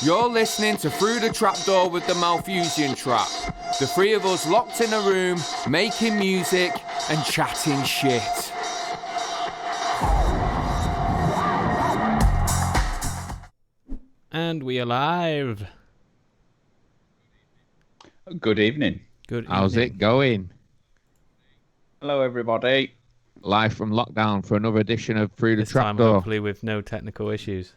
You're listening to Through the Trapdoor with the Malthusian Trap. The three of us locked in a room, making music and chatting shit. And we are live. Good evening. Good evening. How's it going? Hello, everybody. Live from lockdown for another edition of Through the This time, Trapdoor. hopefully, with no technical issues.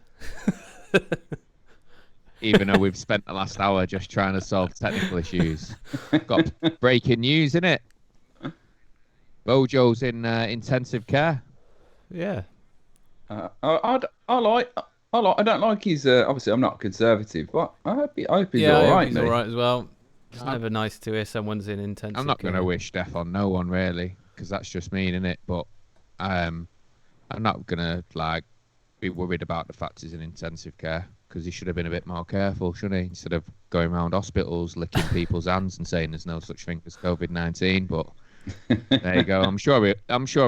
Even though we've spent the last hour just trying to solve technical issues. Got breaking news, innit? Bojo's in intensive care. Yeah. I don't like his. Obviously, I'm not conservative, but I hope he's all right. He's all right as well. It's never nice to hear someone's in intensive I'm not going to care. wish death on no one, really, because that's just mean, innit? But I'm not going to be worried about the fact he's in intensive care, because he should have been a bit more careful, shouldn't he? Instead of going around hospitals, licking people's hands and saying there's no such thing as COVID-19. But there you go. I'm sure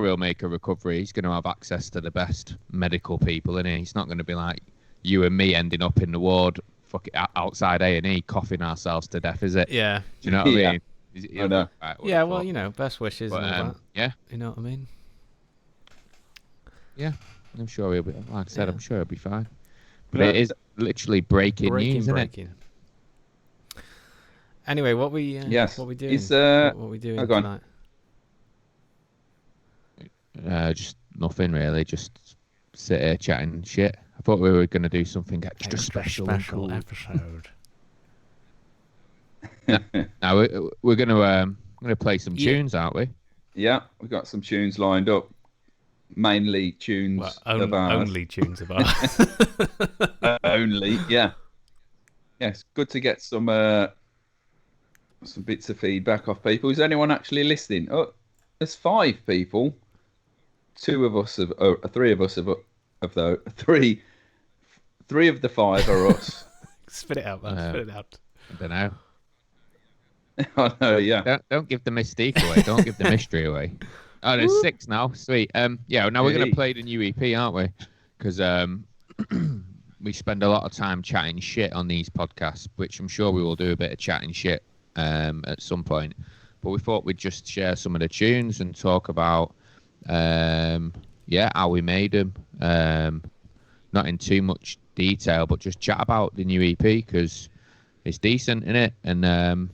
he'll make a recovery. He's going to have access to the best medical people, isn't he? He's not going to be like you and me ending up in the ward, outside A&E, coughing ourselves to death, is it? Yeah. Do you know what I mean? I know. Yeah, well, you know, best wishes But, and all that. yeah. You know what I mean? Yeah, I'm sure he'll be. Like I said, Yeah. I'm sure he'll be fine. But it is literally breaking news, isn't it? Anyway, what we doing? It's, what we doing go on. tonight? Just nothing really. Just sit here chatting shit. I thought we were going to do something extra special and cool. episode. Now we're going to play some tunes, aren't we? Yeah, we've got some tunes lined up. Mainly tunes of ours. Only tunes of ours. Only, yeah. Yes, good to get some bits of feedback off people. Is anyone actually listening? Oh, there's 5 people. 2 of us have, 3 of us have the 3 of the 5 are us. Spit it out, man. Spit it out. I don't know. I know, yeah. Don't give the mystique away. Don't give the mystery away. Oh, there's 6 now. Sweet. Yeah. Now we're going to play the new EP, aren't we? Because we spend a lot of time chatting shit on these podcasts, which I'm sure we will do a bit of chatting shit at some point. But we thought we'd just share some of the tunes and talk about how we made them. Not in too much detail, but just chat about the new EP because it's decent, innit? And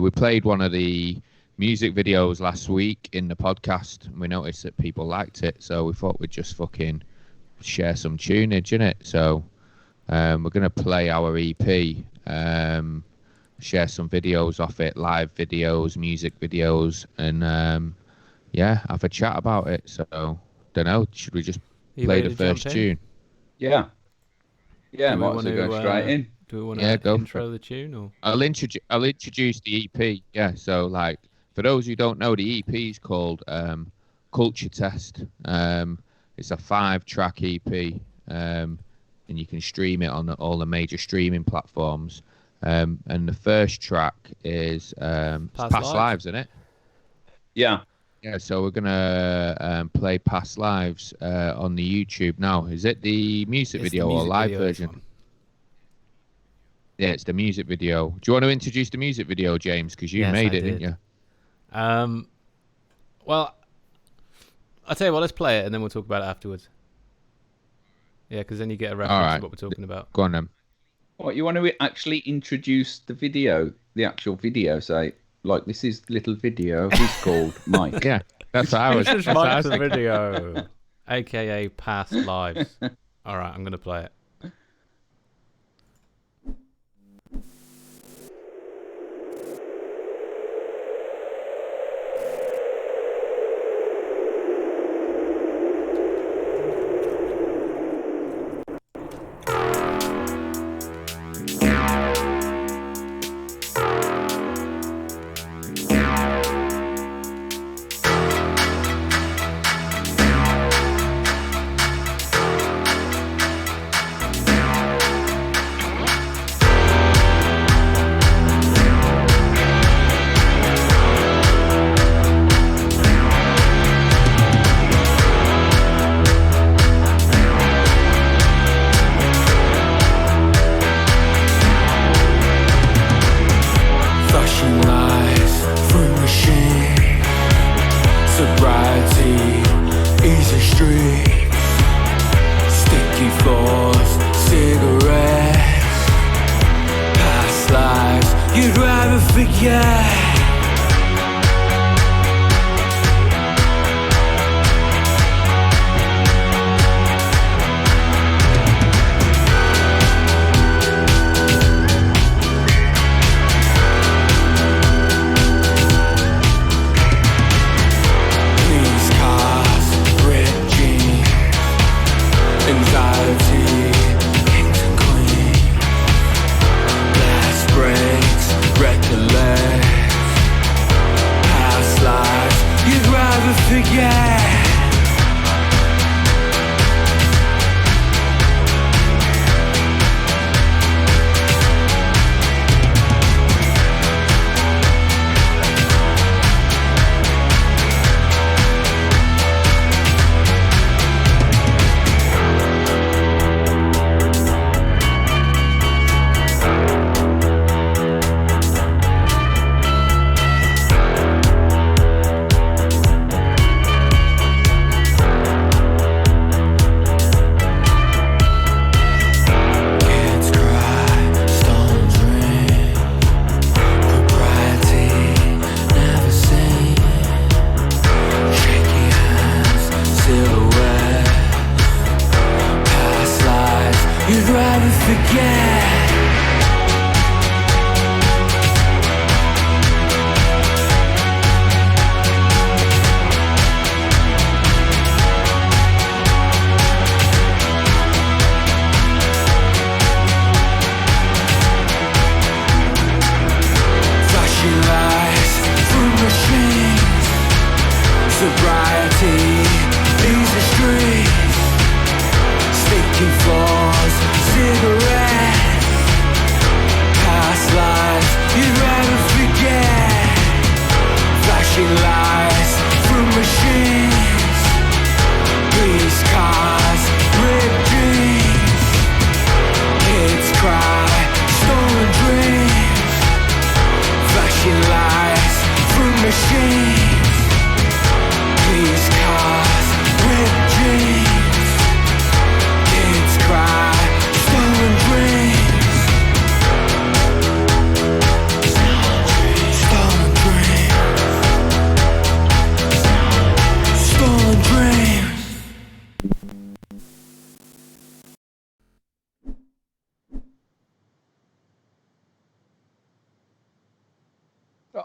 we played one of the music videos last week in the podcast, and we noticed that people liked it, so we thought we'd just fucking share some tunage, innit? So we're going to play our EP, share some videos off it, live videos, music videos, and have a chat about it. So, don't know, should we just play the first tune? Yeah. Yeah, might as well go straight in. Do we want to go intro the tune? Or? I'll introduce the EP. Yeah, so for those who don't know, the EP is called Culture Test. It's a 5-track EP, and you can stream it on all the major streaming platforms. And the first track is Past Lives, isn't it? Yeah. Yeah, so we're gonna play Past Lives on the YouTube now. Is it the music video or live version? Yeah, it's the music video. Do you want to introduce the music video, James? Because you made it, didn't you? Well, I'll tell you what, let's play it and then we'll talk about it afterwards. Yeah, because then you get a reference to what we're talking about. Go on then. What, you want to actually introduce the video, the actual video, say, like, this is little video, he's called Mike. Yeah, that's what I was. This is Mike's video, a.k.a. Past Lives. All right, I'm going to play it. streets, sticky floors, cigarettes, past lives you'd rather forget.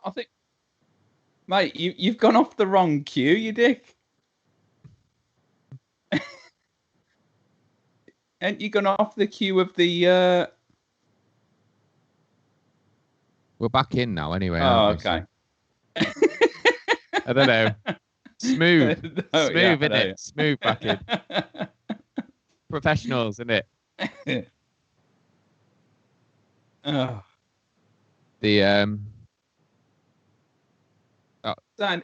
I think, mate, you've gone off the wrong cue, you dick. And you gone off the cue of the. We're back in now, anyway. Oh, okay. I don't know. Smooth, Oh, smooth, yeah, isn't it? Smooth back in. Professionals, isn't it? Oh. The Dan,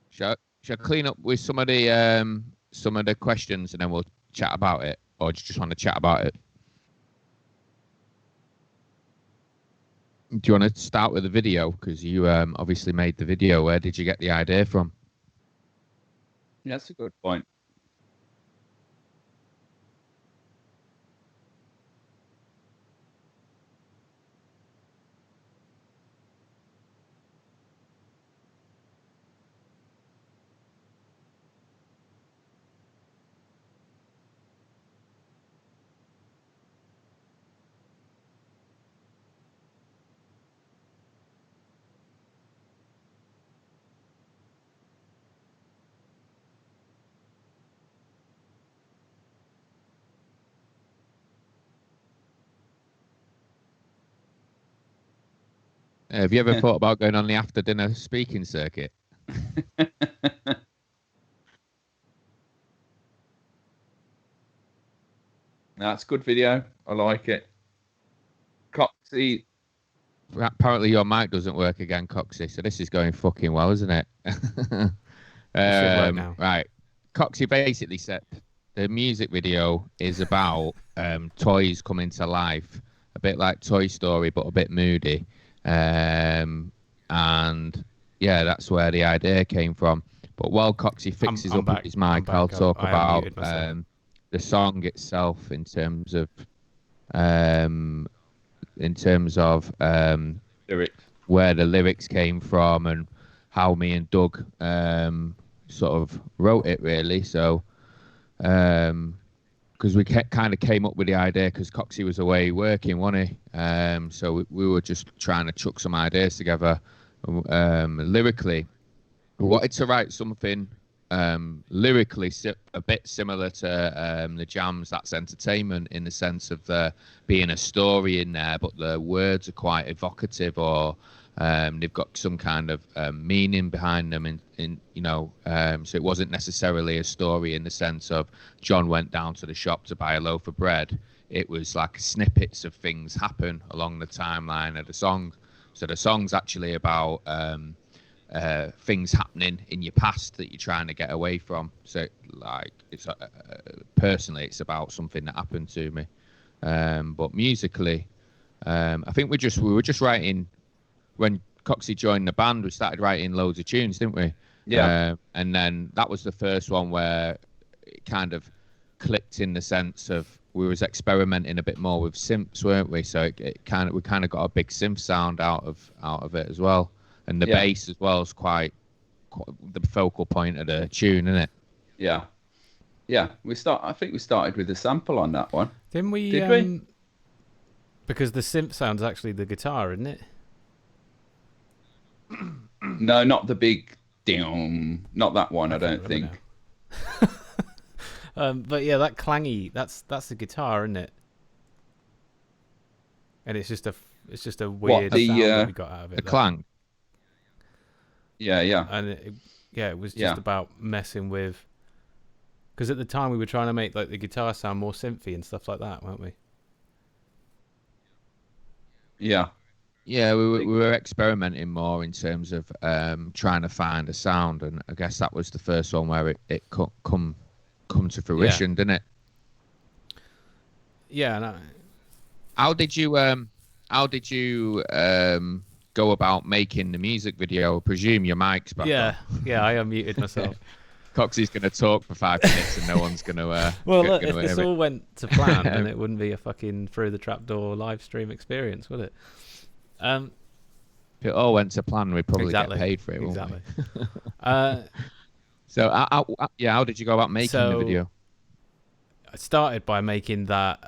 shall I clean up with some of the questions and then we'll chat about it, or do you just want to chat about it? Do you want to start with the video? Because you obviously made the video. Where did you get the idea from? yeah, that's a good point. Have you ever thought about going on the after dinner speaking circuit? That's a good video. I like it. Coxie. Apparently your mic doesn't work again, Coxie. So this is going fucking well, isn't it? Now. Right. Coxie basically said the music video is about toys coming to life, a bit like Toy Story, but a bit moody. And yeah, that's where the idea came from. But while Coxie fixes I'm up back. his mic, I'll talk I have about muted myself. the song itself in terms of um, Lyrics. where the lyrics came from and how me and Doug sort of wrote it, really. So, because we kind of came up with the idea because Coxie was away working, wasn't he? So we were just trying to chuck some ideas together. Lyrically, we wanted to write something lyrically a bit similar to the Jams, That's Entertainment, in the sense of there being a story in there, but the words are quite evocative, or they've got some kind of meaning behind them. So it wasn't necessarily a story in the sense of John went down to the shop to buy a loaf of bread. It was like snippets of things happen along the timeline of the song. So the song's actually about things happening in your past that you're trying to get away from. So, like, it's personally, it's about something that happened to me. But musically, I think we were just writing. When Coxie joined the band, we started writing loads of tunes, didn't we? Yeah. And then that was the first one where it kind of clicked in the sense of we was experimenting a bit more with synths, weren't we? So we kind of got a big synth sound out of it as well. And the bass as well is quite the focal point of the tune, isn't it? Yeah. Yeah. I think we started with a sample on that one. Didn't we? Did we? Because the synth sound's actually the guitar, isn't it? No, not the big ding. Not that one, I don't think. But yeah, that clangy, that's the guitar, isn't it? And it's just a weird sound that we got out of it. The clang. Yeah. And it was just about messing with. Because at the time we were trying to make like the guitar sound more synthy and stuff like that, weren't we? Yeah. Yeah, we were experimenting more in terms of trying to find a sound, and I guess that was the first one where it come to fruition, didn't it? Yeah. No. How did you go about making the music video? I presume your mic's back on. Yeah, I unmuted myself. Coxie's going to talk for 5 minutes and no one's going to. Well, look, if this all went to plan, then it wouldn't be a fucking Through the Trapdoor live stream experience, would it? If it all went to plan, we'd probably get paid for it, wouldn't we? So, how did you go about making the video? I started by making that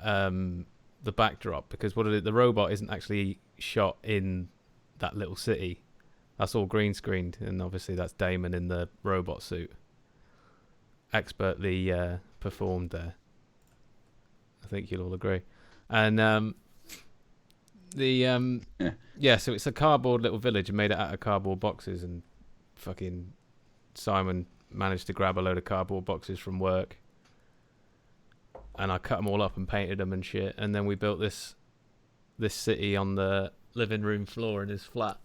the backdrop, because the robot isn't actually shot in that little city. That's all green screened, and obviously that's Damon in the robot suit, expertly performed there. I think you'll all agree. And so it's a cardboard little village, and made it out of cardboard boxes, and fucking Simon managed to grab a load of cardboard boxes from work, and I cut them all up and painted them and shit, and then we built this city on the living room floor in his flat,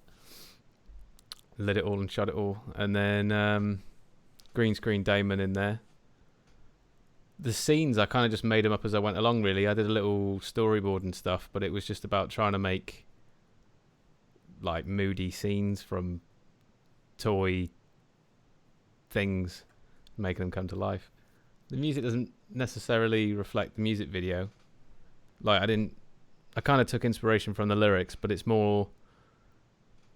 lit it all and shot it all, and then green screen Damon in there. The scenes, I kind of just made them up as I went along, really. I did a little storyboard and stuff, but it was just about trying to make like moody scenes from toy things, making them come to life. The music doesn't necessarily reflect the music video. Like, I kind of took inspiration from the lyrics, but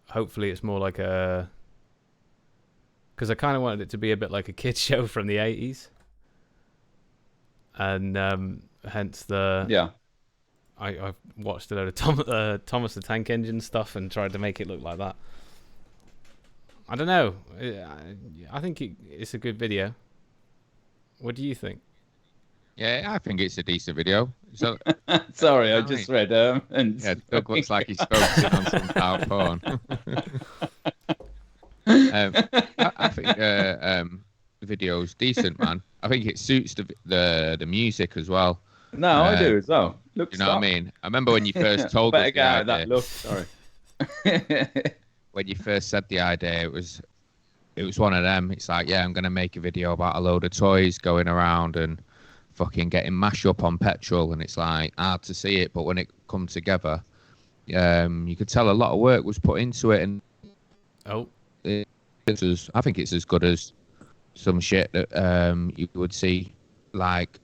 hopefully it's more like because I kind of wanted it to be a bit like a kids show from the 80s. And hence I've watched a load of Thomas the Tank Engine stuff and tried to make it look like that. I don't know. I think it's a good video. What do you think? Yeah, I think it's a decent video. So, sorry, I just read. Doug looks like he's focusing on some child porn. I think the video's decent, man. I think it suits the music as well. No, I do as well. You know what I mean? I remember when you first told us the idea. That look. Sorry. When you first said the idea, it was one of them. It's like, yeah, I'm going to make a video about a load of toys going around and fucking getting mashed up on petrol, and it's like hard to see it, but when it come together, you could tell a lot of work was put into it, and I I think it's as good as some shit that you would see, like,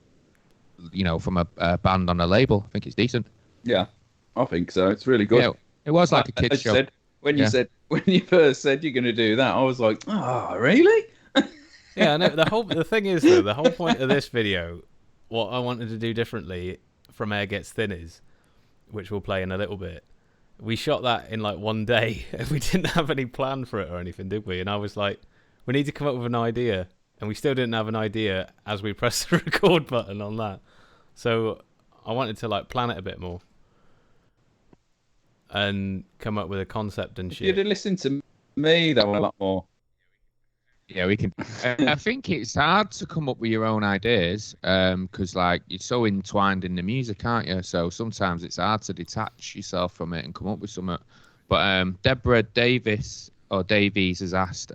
from a band on a label. I think it's decent. Yeah, I think so. It's really good. Yeah, it was like a kids show. When you first said you're going to do that, I was like, oh, really? Yeah, no. The thing is though, the whole point of this video, what I wanted to do differently from Air Gets Thin is, which we'll play in a little bit. We shot that in like one day, and we didn't have any plan for it or anything, did we? And I was like, we need to come up with an idea, and we still didn't have an idea as we pressed the record button on that. So I wanted to like plan it a bit more and come up with a concept and If shit. you'd have listened to me, that was a lot more. Yeah, we can. I think it's hard to come up with your own ideas because, like, you're so entwined in the music, aren't you? So sometimes it's hard to detach yourself from it and come up with something. But Deborah Davies has asked,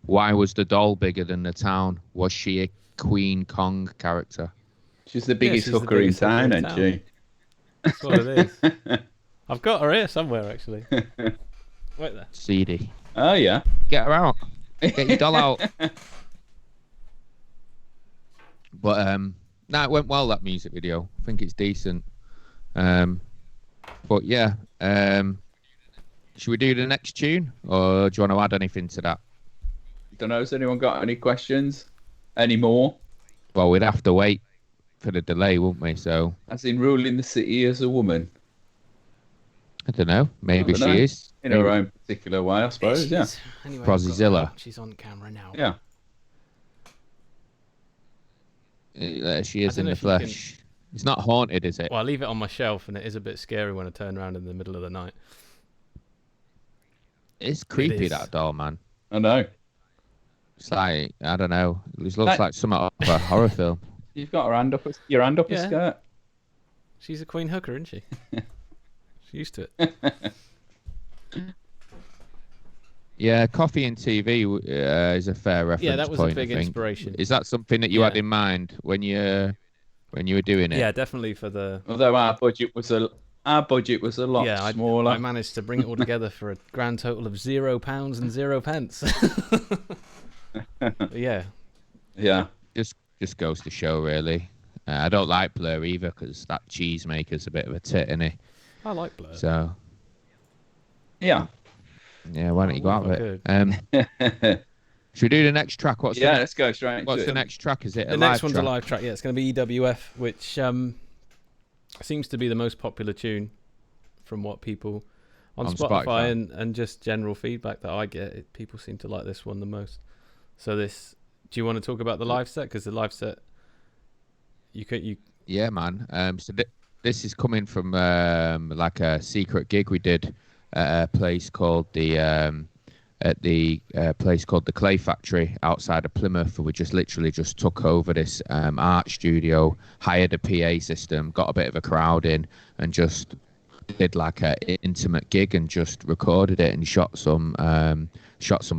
why was the doll bigger than the town? Was she a Queen Kong character? She's the biggest hooker in town, isn't she? That's what it is. I've got her here somewhere, actually. Wait there. CD. Oh, yeah. Get her out. Get your doll out. But no, it went well, that music video. I think it's decent. But yeah, should we do the next tune, or do you want to add anything to that? Don't know. Has anyone got any questions? Any more? Well, we'd have to wait for the delay, wouldn't we? So As in ruling the city as a woman. I don't know. Maybe I don't know. she is. In her own particular way, I suppose, yeah. Anyway, Prozizilla. she's on camera now. Yeah. She is I in don't the know if you flesh. It's not haunted, is it? Well, I leave it on my shelf, and it is a bit scary when I turn around in the middle of the night. It's creepy, is. that doll, man. I know. It's like, I don't know. It looks like something out of a horror film. You've got your hand up Yeah. a skirt. She's a queen hooker, isn't she? She's used to it. Yeah, coffee and TV is a fair reference. Yeah, that was point, a big I think. inspiration. Is that something that you had in mind when you were doing it? Yeah, definitely for the. Although our budget was a lot smaller. I managed to bring it all together for a grand total of £0 and 0 pence. Yeah. Yeah. Just goes to show, really. I don't like Blur either because that cheese maker's a bit of a tit, isn't he? I like Blur. So Yeah. yeah, why don't you go out with good. it? Should we do the next track? Let's go straight into What's it. the next track? Is it The next one's a live track. Yeah, it's going to be EWF, which seems to be the most popular tune from what people on Spotify and just general feedback that I get. People seem to like this one the most. So do you want to talk about the live set? Because the live set, Yeah, man. So this is coming from like a secret gig we did at a place called the place called the Clay Factory outside of Plymouth. We literally just took over this art studio, hired a PA system, got a bit of a crowd in, and just did like a intimate gig and just recorded it and shot some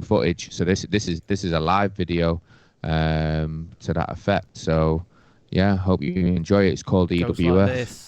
footage. So this is a live video to that effect. So yeah, hope you enjoy it. It's called EWF. goes like this.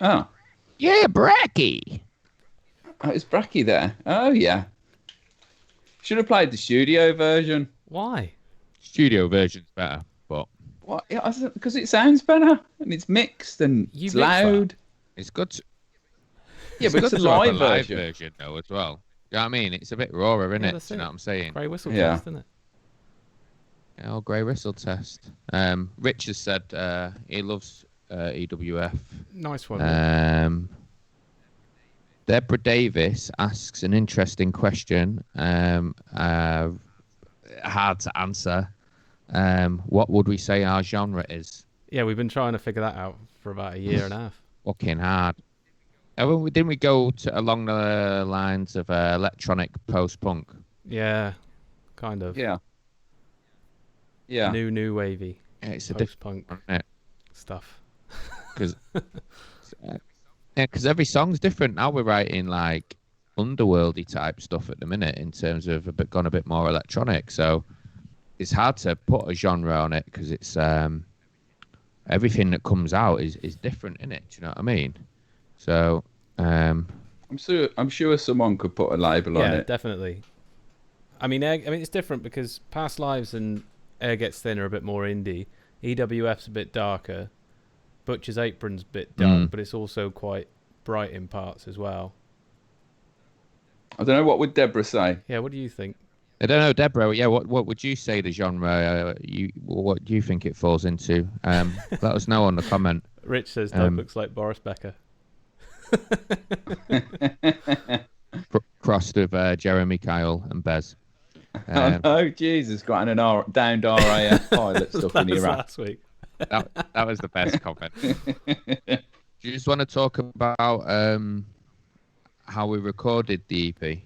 Oh, Yeah, Bracky. it's Bracky there. Oh, yeah. Should have played the studio version. Why? Studio version's better, but What? Yeah, because it sounds better and it's mixed and You it's mix that? loud. it's good. To, Yeah, it's but good it's a to have live a live version. version though as well. You know what I mean? It's a bit rawer, isn't Yeah, it? that's Do you know it. what I'm saying? Grey whistle Yeah. test, isn't it? Oh, grey whistle test. Rich has said he loves EWF. Nice one. Rich. Deborah Davis asks an interesting question. Hard to answer. What would we say our genre is? Yeah, we've been trying to figure that out for about a year and a half. Fucking hard. Didn't we go along the lines of electronic post-punk? Yeah, kind of. Yeah. Yeah. New wavy Yeah, it's a post-punk different stuff. because every song's different. Now we're writing like underworldy type stuff at the minute in terms of gone a bit more electronic. So it's hard to put a genre on it because it's everything that comes out is different in it. Do you know what I mean? So I'm sure someone could put a label on Yeah, it. definitely. I mean, it's different because Past Lives and Air Gets Thin are a bit more indie. EWF's a bit darker. Butcher's Apron's a bit dark, but it's also quite bright in parts as well. I don't know, what would Deborah say? Yeah, what do you think? I don't know, Deborah. Yeah, what would you say the genre? What do you think it falls into? Let us know on the comment. Rich says Doug looks like Boris Becker. Crossed with Jeremy Kyle and Bez. Oh, Jesus, got an downed RAF pilot stuff in That was Iraq. last week. That was the best comment. Do you just want to talk about how we recorded the EP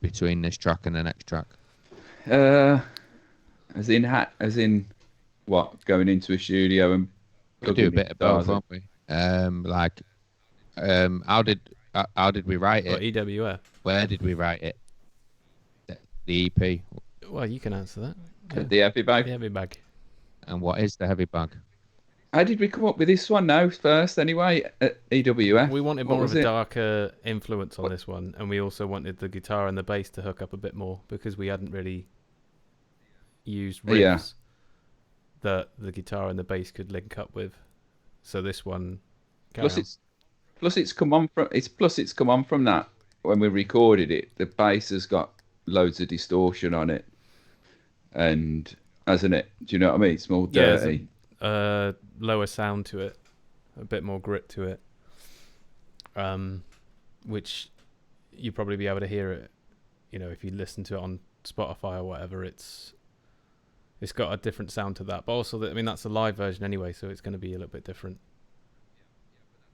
between this track and the next track? As in what? Going into a studio and We'll do a bit of both, won't we? How did we write Or it? EWF. Where did we write it? The EP. Well, you can answer that. Yeah. the heavy bag. The heavy bag. And what is the heavy bag? How did we come up with this one now first anyway at EWF? We wanted What more was of a it? darker influence on this one, and we also wanted the guitar and the bass to hook up a bit more because we hadn't really used riffs Yeah. that the guitar and the bass could link up with. So this one, Plus it's come on from that when we recorded it. The bass has got loads of distortion on it, and hasn't it? Do you know what I mean? It's more dirty. lower sound to it, a bit more grit to it, which you probably be able to hear it. You know, if you listen to it on Spotify or whatever, it's got a different sound to that. But also, that's a live version anyway, so it's going to be a little bit different.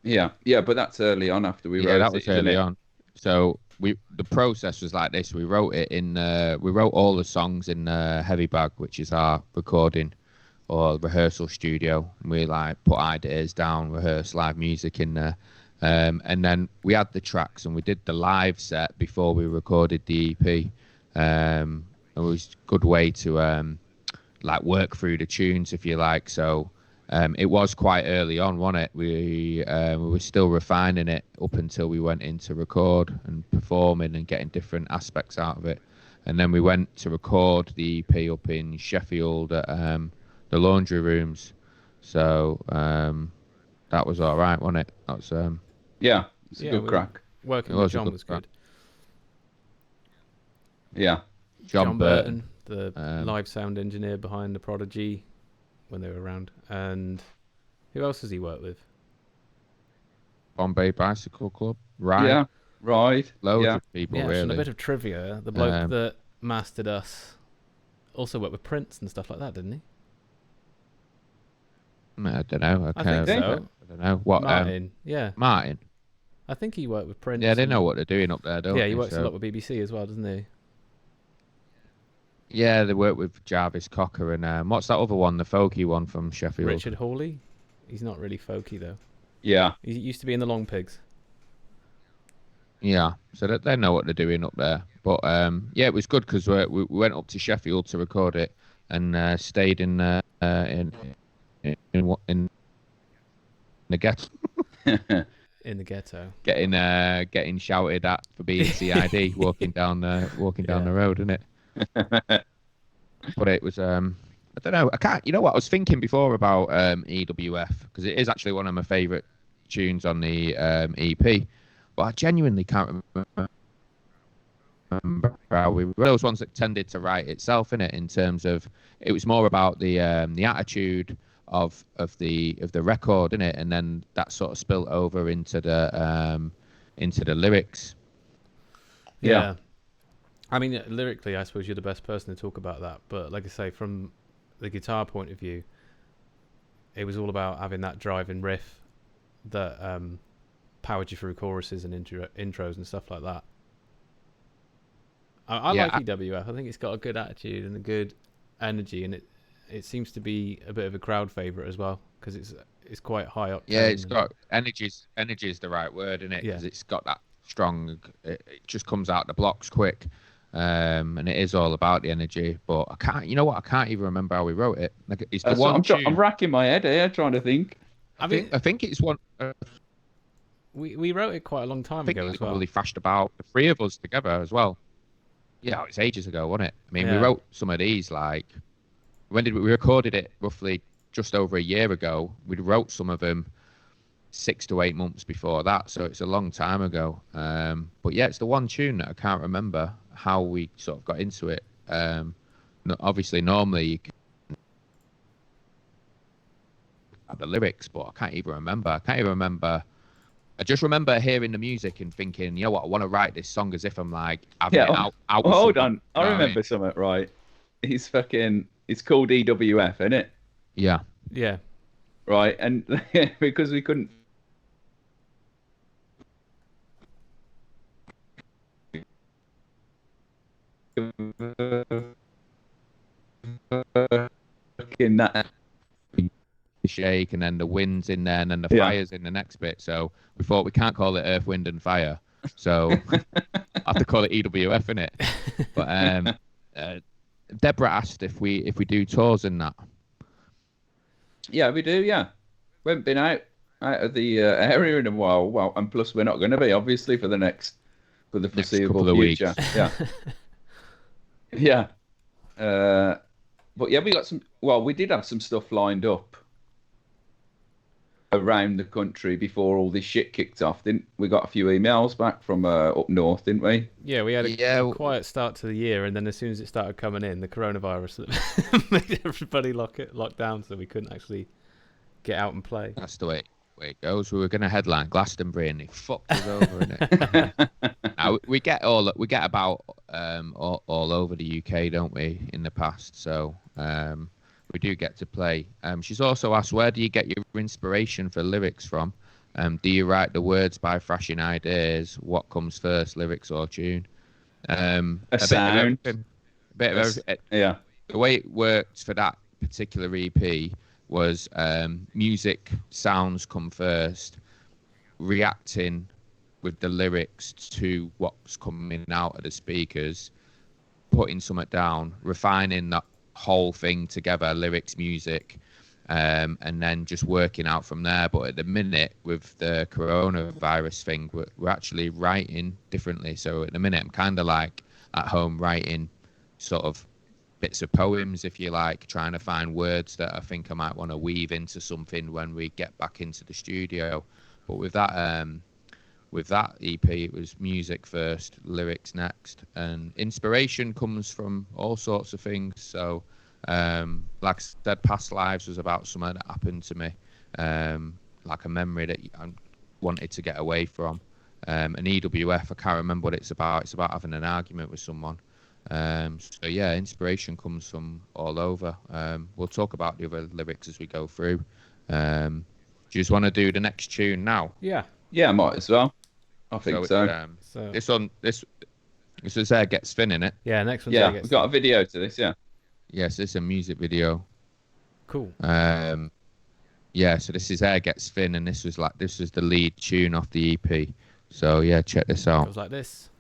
Yeah, but that's early on after we wrote it. That was early on. So the process was like this. We wrote all the songs in Heavy Bag, which is our recording or rehearsal studio. We put ideas down, rehearse live music in there, and then we had the tracks and we did the live set before we recorded the EP. It was a good way to work through the tunes, if you like. So it was quite early on, wasn't it? We were still refining it up until we went in to record and performing and getting different aspects out of it. And then we went to record the EP up in Sheffield at the Laundry Rooms. So that was all right, wasn't it? That was it's a good crack. Working with John was good. Yeah. John Burton, the live sound engineer behind The Prodigy when they were around. And who else has he worked with? Bombay Bicycle Club, Ride. Yeah, Ride. Loads of people, And a really. bit of trivia. The bloke that mastered us also worked with Prince and stuff like that, didn't he? I don't know. I think so. I don't know. What? Martin. Martin. I think he worked with Prince. Yeah, they know what they're doing up there, don't they? Yeah, he works a lot with BBC as well, doesn't he? Yeah, they work with Jarvis Cocker and what's that other one, the folky one from Sheffield? Richard Hawley. He's not really folky though. Yeah. He used to be in the Long Pigs. Yeah, so they know what they're doing up there. But it was good because we went up to Sheffield to record it and stayed in the ghetto. in the ghetto. Getting shouted at for being CID walking down the road, isn't it? But it was I don't know. I can't. You know what I was thinking before about EWF, because it is actually one of my favourite tunes on the EP. But I genuinely can't remember how we were those ones that tended to write itself, in it, in terms of it was more about the attitude of the record, in it, and then that sort of spilt over into the lyrics. Yeah. I mean, lyrically, I suppose you're the best person to talk about that. But like I say, from the guitar point of view, it was all about having that driving riff that powered you through choruses and intros and stuff like that. I like EWF. I think it's got a good attitude and a good energy, and it seems to be a bit of a crowd favourite as well, because it's quite high up. Yeah, it's got energy is the right word, isn't it? Because it's got that strong. It just comes out the blocks quick. And it is all about the energy, but I can't. You know what? I can't even remember how we wrote it. Like, it's the one. I'm racking my head here, trying to think. I think it's one. We wrote it quite a long time ago as well. Probably thrashed about the three of us together as well. Yeah, it's ages ago, wasn't it? I mean, we wrote some of these like when did we recorded it? Roughly just over a year ago. We wrote some of them 6 to 8 months before that, so it's a long time ago. But yeah, it's the one tune that I can't remember how we sort of got into it. Obviously, normally you can have the lyrics, but I can't even remember. I just remember hearing the music and thinking, you know what, I want to write this song as if I'm like having it out. Hold on, I remember something, right? It's called EWF, isn't it? Yeah. Yeah. Right, and because we couldn't. In that shake, and then the wind's in there, and then the fire's in the next bit. So we thought we can't call it Earth, Wind and Fire, so I have to call it EWF, innit? But Deborah asked if we do tours in that. Yeah, we do. Yeah, we haven't been out of the area in a while. Well, and plus we're not going to be, obviously, for the foreseeable future. Weeks. Yeah. Yeah. But yeah, we got some. Well, we did have some stuff lined up around the country before all this shit kicked off, didn't we? Got a few emails back from up north, didn't we? Yeah, we had a quiet start to the year, and then as soon as it started coming in, the coronavirus made everybody lock down, so we couldn't actually get out and play. That's the way it goes. We were going to headline Glastonbury, and they fucked us over, innit? Now, we get about all over the UK, don't we? In the past, so. We do get to play. She's also asked, where do you get your inspiration for lyrics from? Do you write the words by thrashing ideas? What comes first, lyrics or tune? A sound. Bit of everything. Yeah. The way it worked for that particular EP was music, sounds come first, reacting with the lyrics to what's coming out of the speakers, putting something down, refining that whole thing together, lyrics, music, and then just working out from there. But at the minute, with the coronavirus thing, we're actually writing differently. So at the minute, I'm kind of like at home writing sort of bits of poems, if you like, trying to find words that I think I might want to weave into something when we get back into the studio. But with that EP, it was music first, lyrics next, and inspiration comes from all sorts of things. So, like I said, Past Lives was about something that happened to me, like a memory that I wanted to get away from. And EWF, I can't remember what it's about. It's about having an argument with someone. So yeah, inspiration comes from all over. We'll talk about the other lyrics as we go through. Do you just want to do the next tune now? Yeah. Yeah, I might as well. I think so. This is Air Gets Thin, in it. Yeah, next one. Yeah, we've got a video to this. Yeah. Yes, it's a music video. Cool. Yeah, so this is Air Gets Thin, and this was the lead tune off the EP. So yeah, check this out. It was like this.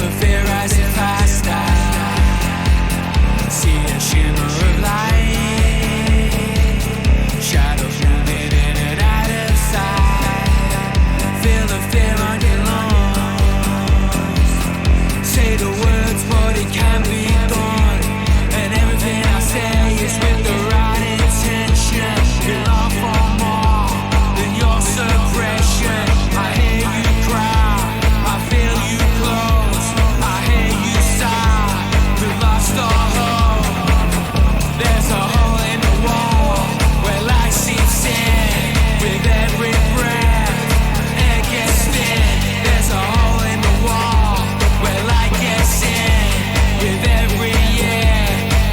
the fear rising faster. See a shimmer of light, shadows moving in and out of sight. Feel the fear on your lungs. Say the words, but it can't be done. And everything I say is with the right intention. You long for more than your suppression. I hear you cry, I feel you close, I hear you sigh. We've lost our hope. There's a hole in the wall where light seeps in. With every breath, air gets thin. There's a hole in the wall where light gets in. With every year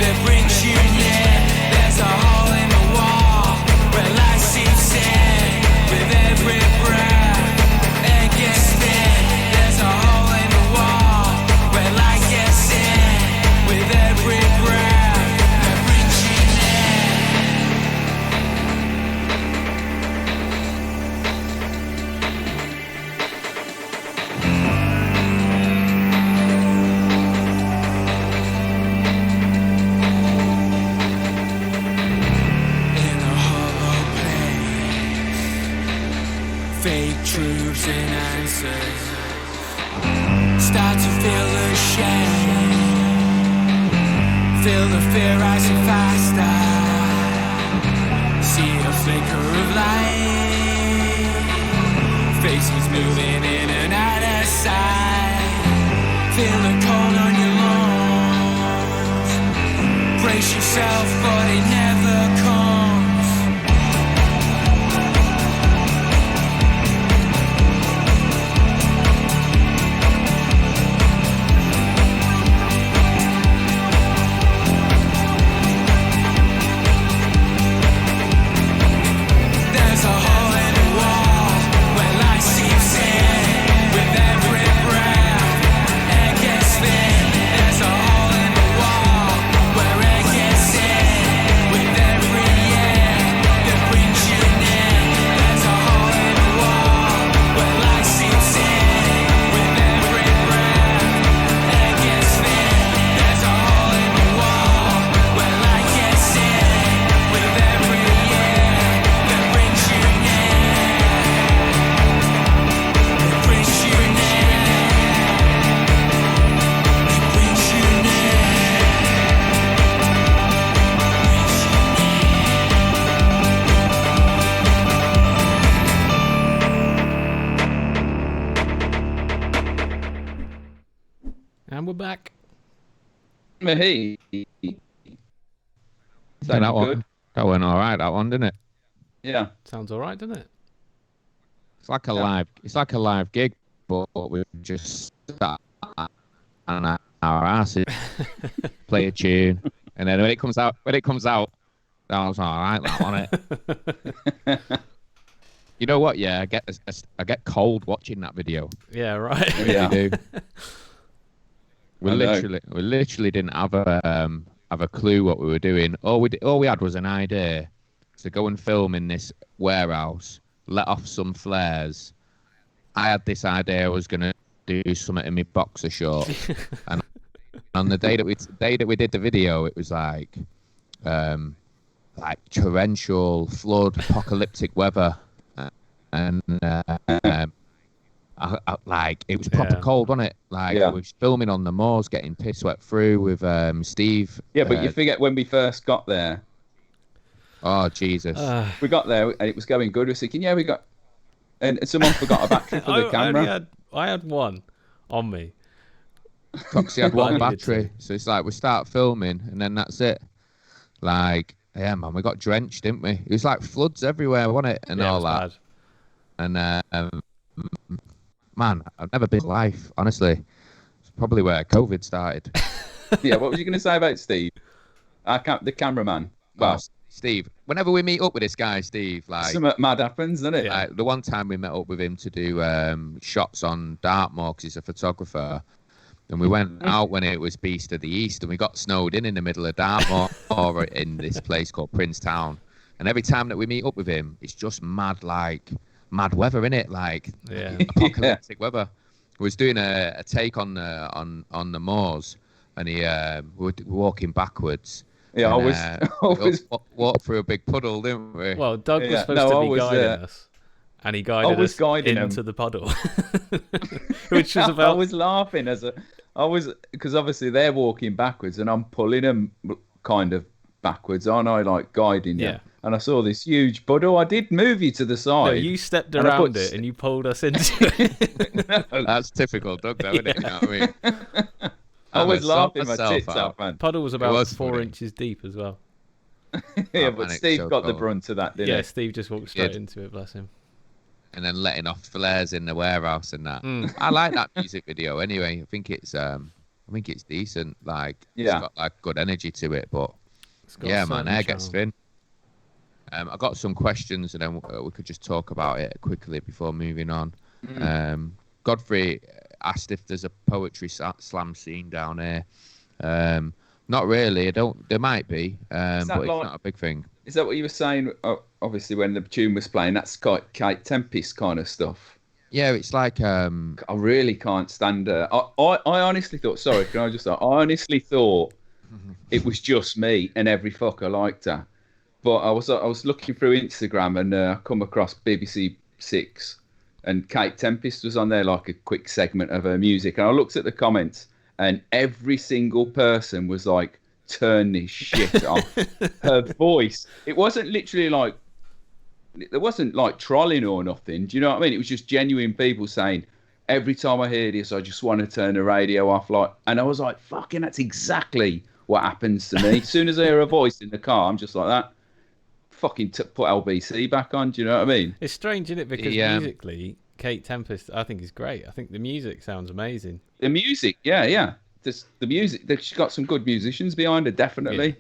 that brings you near. There's a hole in the wall where light seeps in. With every breath, air gets thin. There's a hole in the wall where light gets in. With every breath that brings you near. In a hollow place, fake truths and answers start to feel the shame. Feel the fear rising faster. See a flicker of light. Faces moving in and out of sight. Feel the cold on your lungs. Brace yourself, but it never comes. There's a hole in the wall where light seeps in. With every breath, air gets thin. There's a hole in the wall where air gets in. With every year that brings you near. There's a hole in the wall where light seeps in. With every breath, air gets thin. There's a hole in the wall where light gets in. With every year that brings you near. It brings you near. It brings you near. And we're back. Hey. That Sounded one, good. that went all right. That one, didn't it? Yeah. Sounds all right, doesn't it? It's like a Yeah. live. It's like a live gig, but we just sat on our asses, play a tune, and then when it comes out, that was all right. That one, it. You know what? Yeah, I get cold watching that video. Yeah, right. I really Yeah. do. We I know. literally didn't have a clue what we were doing. All we had was an idea to go and film in this warehouse, let off some flares. I had this idea I was gonna do something in my boxer short, and on the day that we did the video, it was like torrential flood, apocalyptic weather, and like it was proper Yeah. cold, wasn't it? Like Yeah. we was filming on the moors, getting piss wet through with Steve. Yeah, but you forget when we first got there. Oh Jesus! We got there and it was going good. We were thinking, yeah, we got, and someone forgot a battery for the camera. I had one on me. Foxy had But I one needed battery, to. so it's like we start filming and then that's it. Like, yeah, man, we got drenched, didn't we? It was like floods everywhere, wasn't it? And Yeah, it all was that. bad. And man, I've never been live, honestly. It's probably where COVID started. Yeah, what was you going to say about Steve? The cameraman. Well, Well, Steve, whenever we meet up with this guy, Steve, like, something mad happens, doesn't it? Yeah. the one time we met up with him to do shots on Dartmoor because he's a photographer, and we went out when it was Beast of the East, and we got snowed in the middle of Dartmoor or in this place called Princetown. And every time that we meet up with him, it's just mad weather, innit? Like Yeah. apocalyptic weather. was doing a take on the moors, and we were walking backwards. Yeah, and, I was walked through a big puddle, didn't we? Well, Doug was Yeah, supposed no, to I be was, guiding us, and he guided was us guiding into him. the puddle, which was I about. was laughing because obviously they're walking backwards and I'm pulling them kind of backwards, aren't I? Like guiding you. Yeah. And I saw this huge puddle. I did move you to the side. No, you stepped and I around put it and you pulled us into it. That's typical Doug, though, isn't it? You know what I mean? I was laughing my myself tits out. out, man. Puddle was about was 4 funny. inches deep as well. Yeah, Oh, but man, it's Steve so got the cold. brunt of that, didn't Yeah, he? Steve just walked straight did. into it, bless him. And then letting off flares in the warehouse and that. Mm. I like that music video anyway. I think it's decent. Like, Yeah. it's got like good energy to it. But It's got a yeah, man, certain hair gets charm. thin. I got some questions, and then we could just talk about it quickly before moving on. Godfrey asked if there's a poetry slam scene down here. Not really. I don't. There might be, but it's like- not a big thing. Is that what you were saying? Obviously, when the tune was playing, that's quite Kate Tempest kind of stuff. Yeah, it's like I really can't stand her. I honestly thought. Sorry, can I just? I honestly thought it was just me and every fucker liked her. But I was looking through Instagram and I come across BBC Six, and Kate Tempest was on there like a quick segment of her music, and I looked at the comments, and every single person was like, "Turn this shit off." Her voice. It wasn't literally like. There wasn't like trolling or nothing. Do you know what I mean? It was just genuine people saying, every time I hear this, I just want to turn the radio off. Like, and I was like, fucking, that's exactly what happens to me. As soon as I hear a voice in the car, I'm just like that. Fucking put LBC back on. Do you know what I mean? It's strange, isn't it? Because Yeah. musically, Kate Tempest, I think is great. I think the music sounds amazing. The music, yeah. The music. She's got some good musicians behind her, definitely.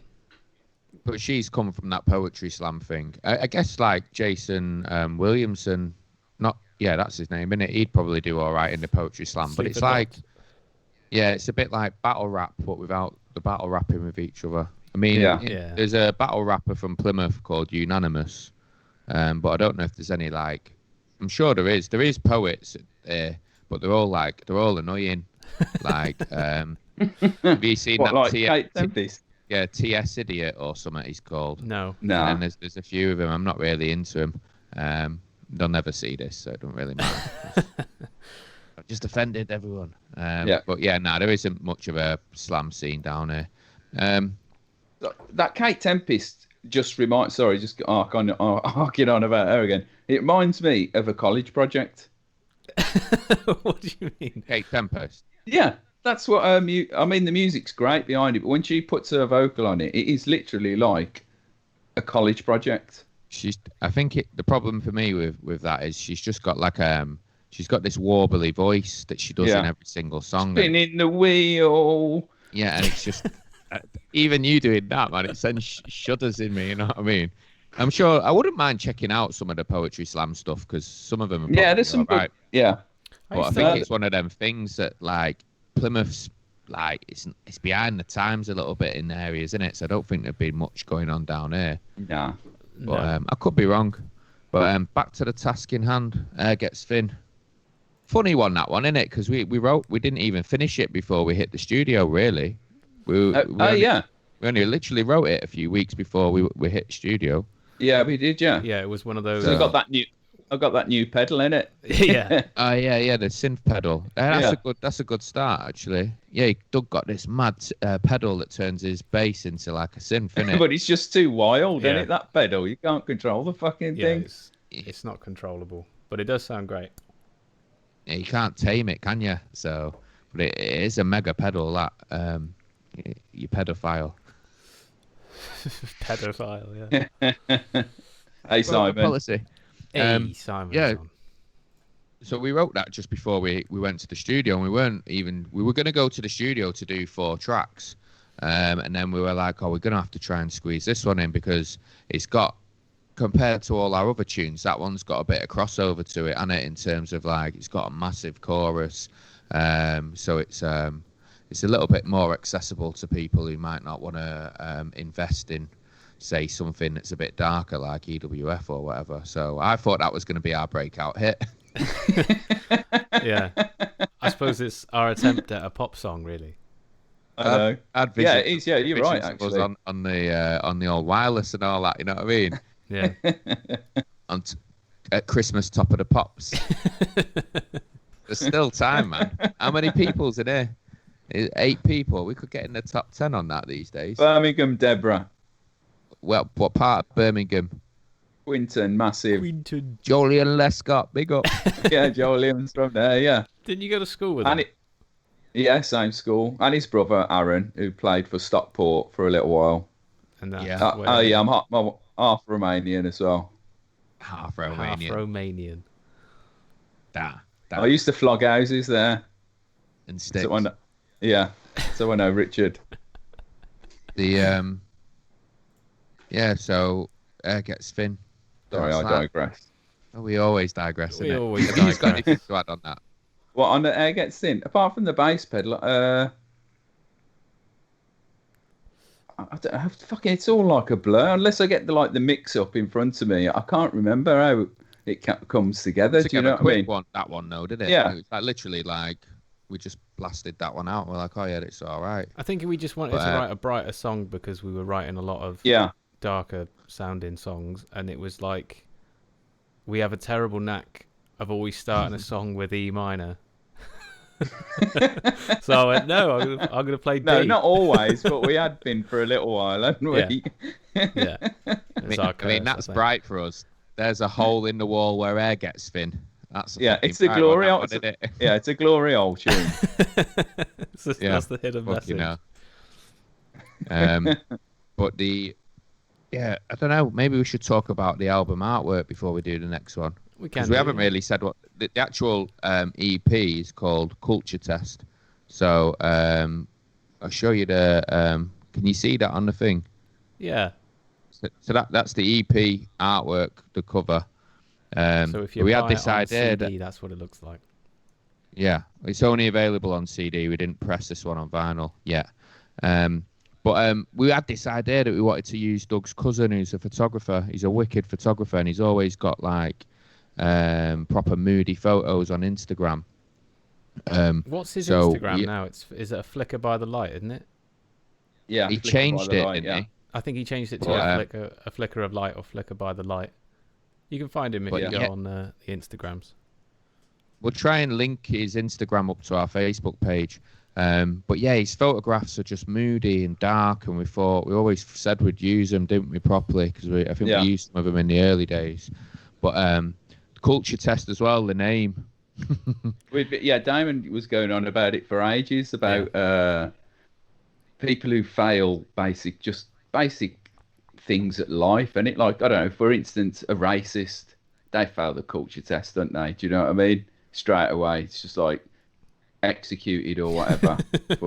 But she's come from that poetry slam thing. I guess like Jason Williamson, that's his name, isn't it? He'd probably do all right in the poetry slam. But it's Super like, Dogs. yeah, it's a bit like battle rap, but without the battle rapping with each other. I mean, Yeah. there's a battle rapper from Plymouth called Unanimous, but I don't know if there's any like. I'm sure there is. There is poets there, but they're all annoying. Like, have you seen What, that? like Kate Tempest? Yeah, TS Idiot or something he's called. No. No. And then there's a few of them. I'm not really into him. They'll never see this, so it don't really matter. I've just offended everyone. Yeah. But yeah, there isn't much of a slam scene down here. That Kate Tempest just reminds. Sorry, just harking on about her again. It reminds me of a college project. What do you mean? Kate Tempest. Yeah, that's what I mean, the music's great behind it, but when she puts her vocal on it, it is literally like a college project. I think the problem for me with that is she's just got like she's got this warbly voice that she does in every single song. Spinning the wheel. Yeah, and it's just even you doing that, man, it sends shudders in me. You know what I mean? I'm sure I wouldn't mind checking out some of the poetry slam stuff because some of them are Yeah, there's some right. good. Yeah, But I think it's one of them things that like Plymouth's like it's behind the times a little bit in areas, isn't it? So I don't think there'd be much going on down here. nah. But No. I could be wrong. But back to the task in hand. Gets thin. Funny one, that one, isn't it? Because we didn't even finish it before we hit the studio. Really. We only literally wrote it a few weeks before we hit the studio. Yeah, we did. Yeah. Yeah, it was one of those. So I got that new pedal in it. Yeah. Oh yeah, the synth pedal. That's a good start actually. Yeah, Doug got this mad pedal that turns his bass into like a synth, innit? But it's just too wild, Yeah. isn't it? That pedal, you can't control the fucking Yeah, thing. it's not controllable, but it does sound great. Yeah, you can't tame it, can you? So, but it is a mega pedal. That you pedophile. Pedophile, yeah. Hey Simon. Policy. Hey, Simon. yeah. So we wrote that just before we went to the studio, and we were going to go to the studio to do 4 tracks, and then we were like, we're going to have to try and squeeze this one in because it's got, compared to all our other tunes, that one's got a bit of crossover to it, and in terms of like it's got a massive chorus, so it's a little bit more accessible to people who might not want to invest in, say, something that's a bit darker like EWF or whatever. So I thought that was going to be our breakout hit. Yeah. I suppose it's our attempt at a pop song, really. I know. I'd Yeah, visions- it is. Yeah, you're right. visions of us Actually, on the old wireless and all that. You know what I mean? Yeah. At Christmas, top of the pops. There's still time, man. How many people's in here? 8 people. We could get in the top 10 on that these days. Birmingham, Deborah, Well, what part of Birmingham? Winton, massive. Quinton. Jolyon Lescott, big up. Yeah, Joe Williams from there. Yeah, Didn't you go to school with and him? yeah, same school. And his brother Aaron, who played for Stockport for a little while. And that's Yeah. where Oh yeah, I'm half Romanian as well. Half half Romanian. Romanian. I used to flog houses there. And sticks. So so I know Richard. The yeah, so air gets thin. Sorry, That's I that. digress. Oh, we always digress. We innit? always Have you got digress. anything to add on that? What on the air gets thin? Apart from the bass pedal, I don't know, fucking, it's all like a blur. Unless I get the mix up in front of me, I can't remember how it comes together. Do you know what I quick mean? one, that one, though, did it? Yeah. It was like literally like we just blasted that one out. We're like, oh yeah, it's all right. I think we just wanted to write a brighter song because we were writing a lot of Yeah, darker sounding songs, and it was like we have a terrible knack of always starting a song with E minor. So I went, no, I'm gonna play D. no, not always, but we had been for a little while, hadn't we? Yeah, I mean, that's bright for us. There's a hole in the wall where air gets thin. That's a Yeah, fucking it's the bright glory one, hole. that one, innit? Yeah, it's a glory hole tune. That's the hidden Fucking message. hell. But I don't know. Maybe we should talk about the album artwork before we do the next one. We can. Because we haven't really said what the actual EP is called. Culture Test. So I'll show you the. Can you see that on the thing? Yeah. So that's the EP artwork, the cover. So if you we buy had this it on idea CD, that that's what it looks like. yeah, it's only available on CD. We didn't press this one on vinyl yet. But we had this idea that we wanted to use Doug's cousin, who's a photographer. He's a wicked photographer, and he's always got like proper moody photos on Instagram. What's his so Instagram now? Is it a Flicker by the Light, isn't it? Yeah, He Flicker by changed the it, Light, didn't he? I think he changed it to Well, a flicker of light or Flicker by the Light. You can find him if But you go yeah. on the Instagrams. We'll try and link his Instagram up to our Facebook page. But yeah, his photographs are just moody and dark, and we always said we'd use them, didn't we, properly? Because I think Yeah. we used some of them in the early days. But Culture Test as well, the name. Damon was going on about it for ages, about people who fail basic things at life. And it, like, I don't know, for instance, a racist, they fail the culture test, don't they? Do you know what I mean? Straight away, it's just like executed or whatever. Do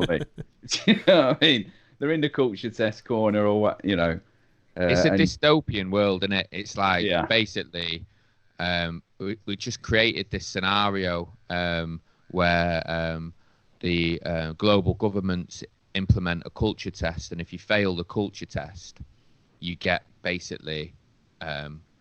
you know what I mean? They're in the culture test corner or what, you know. It's a dystopian world, isn't it? It's like Yeah. basically we just created this scenario where the global governments implement a culture test, and if you fail the culture test, you get basically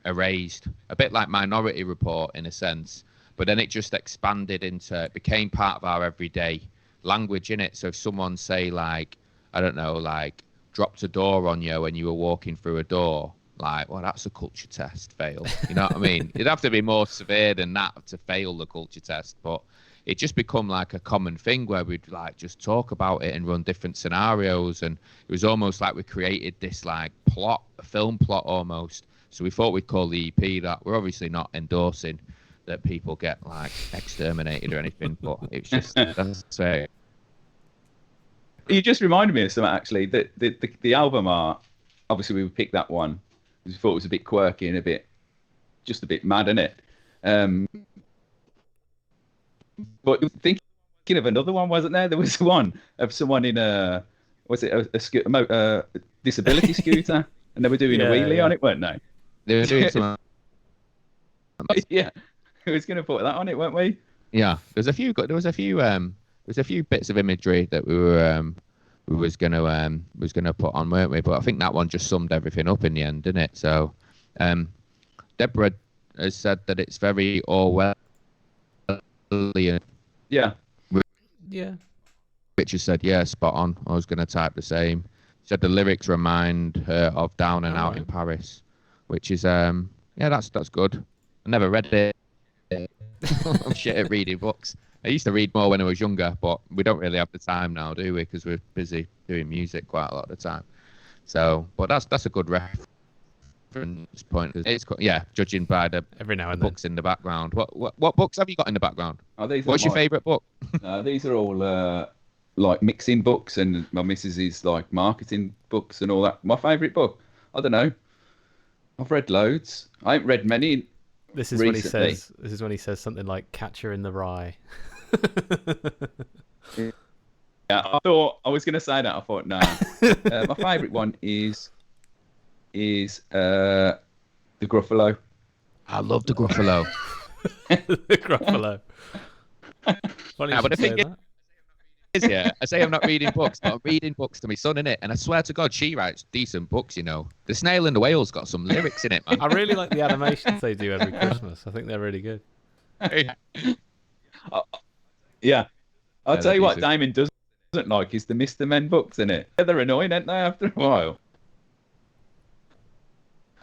erased. A bit like Minority Report in a sense, but then it just expanded into, it became part of our everyday language in it. So if someone say like, I don't know, like dropped a door on you when you were walking through a door, like, well, that's a culture test fail. You know what I mean? It'd have to be more severe than that to fail the culture test, but it just become like a common thing where we'd like just talk about it and run different scenarios, and it was almost like we created this like plot, a film plot almost. So we thought we'd call the EP that. We're obviously not endorsing that people get like exterminated or anything, but it's just that's it. You just reminded me of something, actually. The album art, obviously we picked that one because we thought it was a bit quirky and just a bit mad, innit? But thinking of another one, wasn't there? There was one of someone in a disability scooter, and they were doing a wheelie on it, weren't they? They were doing some. Yeah, we was going to put that on it, weren't we? Yeah, there was a few bits of imagery that we was gonna put on, weren't we? But I think that one just summed everything up in the end, didn't it? So, Deborah has said that it's very Orwellian. Yeah. Yeah. Richard said, yeah, spot on. I was going to type the same. Said the lyrics remind her of Down and Out in Paris, which is, yeah, that's good. I never read it. I'm shit at reading books. I used to read more when I was younger, but we don't really have the time now, do we? Because we're busy doing music quite a lot of the time. So, but that's a good reference point. It's judging by the Every now and books in the background. What books have you got in the background? What's your favourite book? These are all like mixing books, and my missus is like marketing books and all that. My favourite book, I don't know. I've read loads. I haven't read many. This is recently. when he says something like "Catcher in the Rye." Yeah, I thought I was going to say that. I thought no. My favourite one is the Gruffalo. I love the Gruffalo. The Gruffalo. Funny Yeah, but you the should thing say that. Yeah, I say I'm not reading books, but I'm reading books to my son, innit? And I swear to God, she writes decent books, you know. The Snail and the Whale's got some lyrics in it, man. I really like the animations they do every Christmas. I think they're really good. Yeah. I'll tell you what decent. Damon doesn't like is the Mr. Men books in it. They're annoying, aren't they, after a while?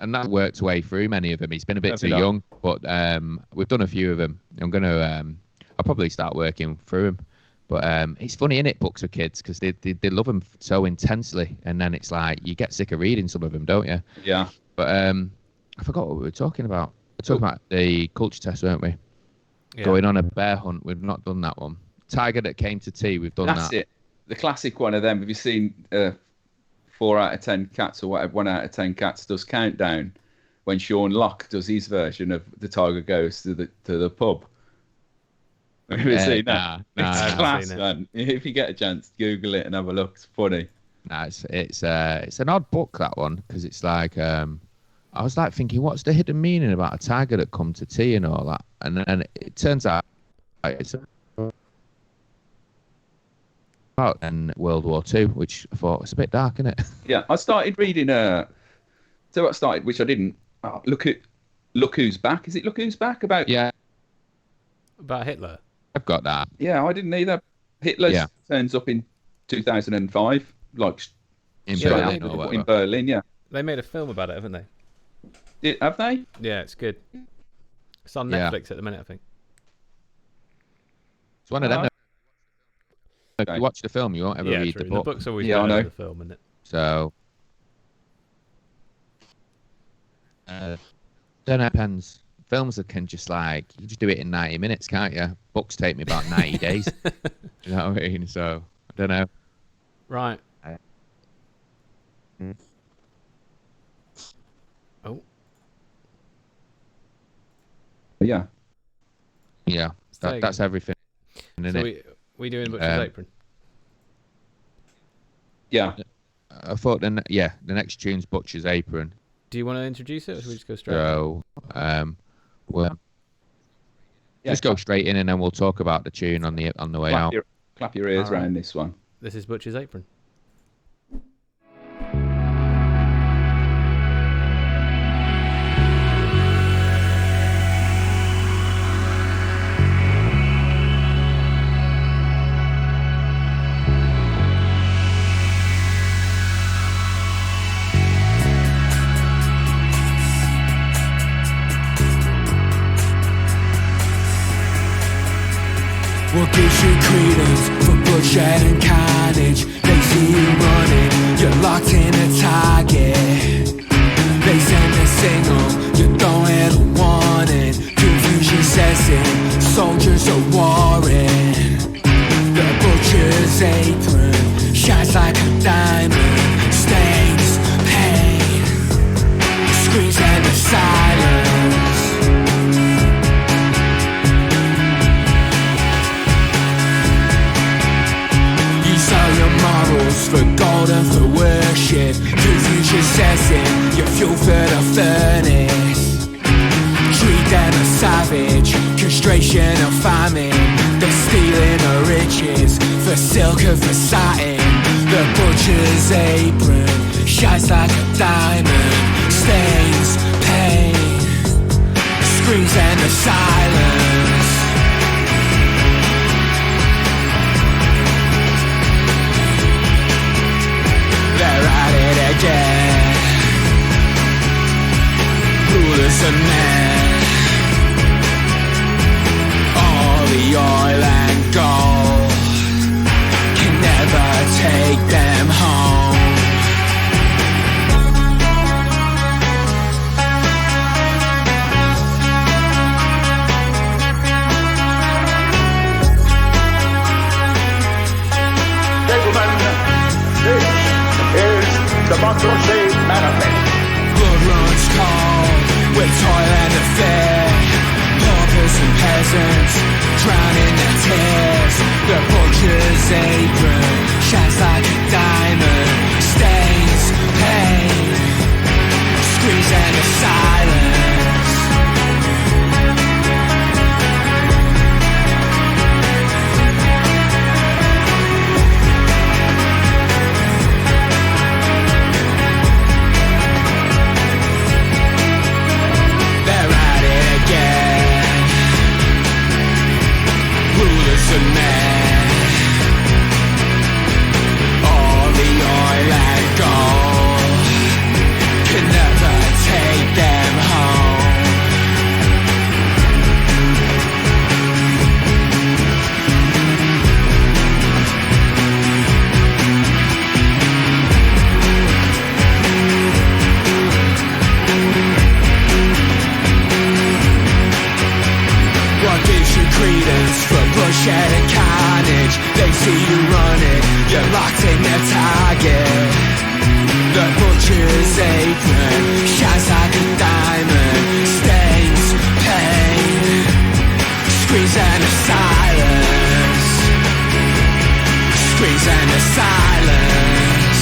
And that worked way through many of them. He's been a bit Have too you not? young, but we've done a few of them. I'm going to, I'll probably start working through them. But it's funny, innit, books for kids, because they love them so intensely. And then it's like, you get sick of reading some of them, don't you? Yeah. But I forgot what we were talking about. We were talking about the culture test, weren't we? Yeah. Going on a bear hunt. We've not done that one. Tiger that came to tea. We've done That's that. it. The classic one of them. Have you seen 4 out of 10 cats or whatever? 1 out of 10 cats does countdown when Sean Locke does his version of the tiger goes to the pub. Have you seen that? Nah, It's I haven't class, seen it. man. If you get a chance, Google it and have a look. It's funny. Nah, it's an odd book, that one, because it's like I was like thinking, what's the hidden meaning about a tiger that come to tea and all that? And then it turns out it's about in World War II, which I thought was a bit dark, isn't it? Yeah, I started reading. So I started, which I didn't. Look Who's Back. Is it Look Who's Back? About Yeah, About Hitler. I've got that. Yeah, I didn't either. Hitler Yeah. turns up in 2005, like In Yeah, Berlin they- or in whatever. Berlin. Yeah, They made a film about it, haven't they? have they? Yeah, it's good. It's on Yeah. Netflix at the minute, I think. It's one of them. Oh, If okay. you watch the film, you won't ever Yeah, read true. the book. book's always Yeah, I better know. than the film, isn't it? So, don't know, depends. Films that can just like, you just do it in 90 minutes, can't you? Books take me about 90 days. You know what I mean? So, I don't know. Right. Mm. Oh, Yeah. Yeah, Stay that's everything. Isn't so it? we doing Butcher's Apron? Yeah. I thought, the next tune's Butcher's Apron. Do you want to introduce it, or should we just go straight? So, well, Yeah, just go straight in, and then we'll talk about the tune on the way out. Clap your ears All right. around this one. This is Butcher's Apron. What gives you credence for bloodshed and carnage? They see you running, you're locked in a target. They send a signal, you don't hit a warning. Confusion sets in, soldiers are warring. The butcher's apron shines like a diamond. Stains, pain, screams and the silence. Sell your morals for gold and for worship. Confucius says in, you're fuel for the furnace. Treat them as savage, castration or famine. They're stealing the riches for silk and for satin. The butcher's apron shines like a diamond. Stains, pain, screams and the silence. democracy manifest. Blood runs cold with toil and affair. Paupers and peasants drowning their tears. The butcher's apron shines like a diamond. Stains, pain, screams and the silence. They're at it again. Rulers and men. All the oil and gold can never take them home. What gives you credence for bloodshed and carnage? They see you running, you're locked in their target. The butcher's apron shines like a diamond. Stains, pain, screams and a silence. Screams and a silence.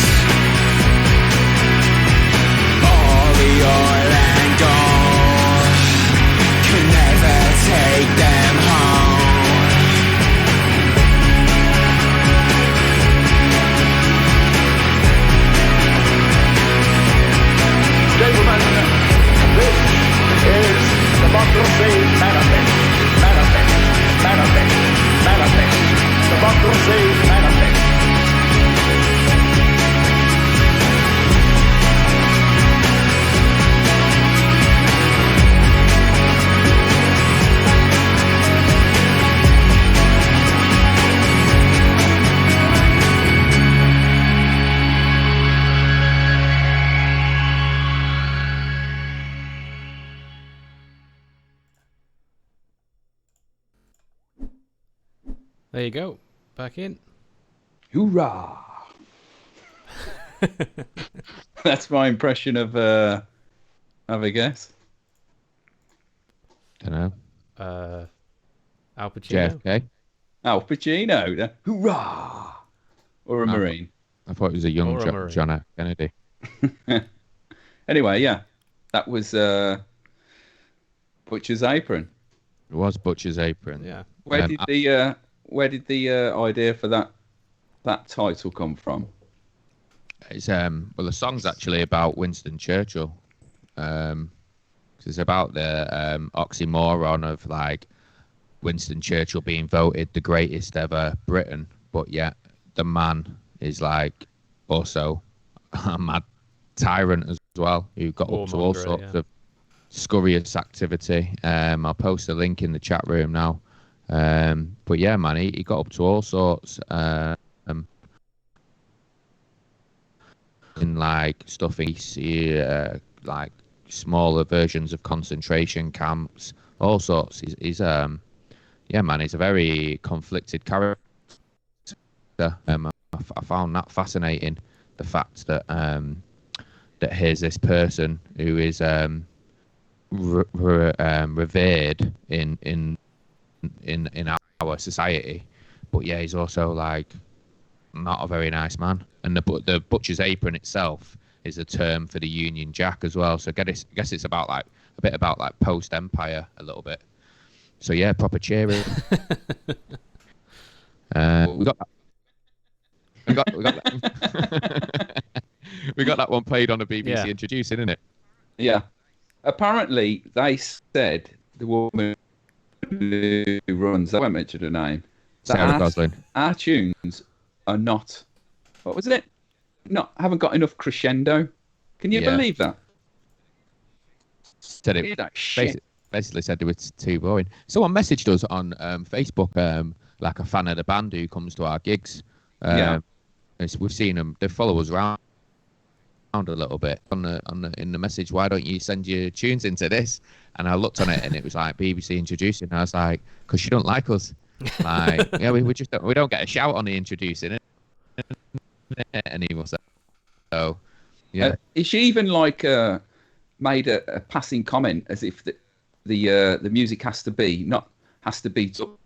All the oil and gold can never take them home. Gentlemen, this is democracy manifest. Manifest. Manifest. Manifest. Democracy manifest. There you go. Back in. Hoorah! That's my impression of have a guess. Don't know. Al Pacino. JFK. Al Pacino. Hoorah! Or a Marine. I thought it was a young Or a Marine. John F. Kennedy. Anyway, yeah. That was Butcher's Apron. It was Butcher's Apron. Yeah. Where did the idea for that title come from? It's well, the song's actually about Winston Churchill. It's about the oxymoron of like Winston Churchill being voted the greatest ever Briton, but yet the man is like also a mad tyrant as well, who got up to all Warmonger, sorts yeah. of scurrious activity. I'll post a link in the chat room now. But yeah, man, he got up to all sorts. In like stuff like smaller versions of concentration camps, all sorts. He's yeah, man, he's a very conflicted character. I found that fascinating, the fact that that here's this person who is revered in our society, but yeah, he's also like not a very nice man. And the butcher's apron itself is a term for the Union Jack as well. So I guess it's about like a bit about like post Empire a little bit. So yeah, proper cheery. We got that. We got that one played on the BBC introducing, isn't it? Yeah. Apparently, they said the woman who runs, I won't mention her name, Sarah Gosling. Our tunes are not, what was it? Haven't got enough crescendo. Can you believe that? Said Hear it that shit. basically said it was too boring. Someone messaged us on Facebook, like a fan of the band who comes to our gigs. We've seen them. They follow us around a little bit in the message. Why don't you send your tunes into this? And I looked on it and it was like BBC introducing. And I was like, because you don't like us. Like, yeah, we don't get a shout on the introducing it. And he was so Yeah. Is she even like made a passing comment as if the music has to be to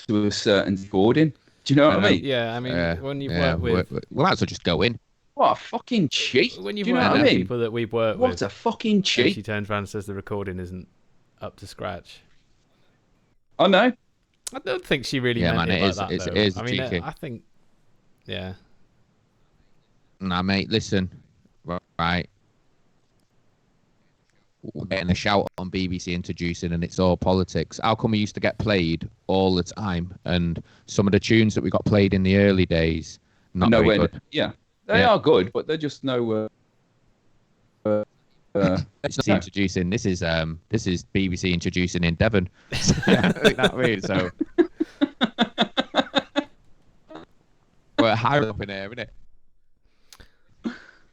a certain recording? Do you know what I mean? Yeah, I mean, when you've worked with we might as well just go in. What a fucking cheat! when Do you've you know worked what I with mean? people that we've worked What with, a fucking and she cheat! turns around and says the recording isn't up to scratch. I know. I don't think she really Yeah, meant man, it it like is. that, It's, though. it is I mean, cheeky. I think, yeah. Nah, mate, listen. Right. We're getting a shout on BBC introducing, and it's all politics. How come we used to get played all the time? And some of the tunes that we got played in the early days, not very good. Yeah, they are good, but they're just no. It's not introducing. This is BBC introducing in Devon. You know what I mean? So we're higher up in here, isn't it?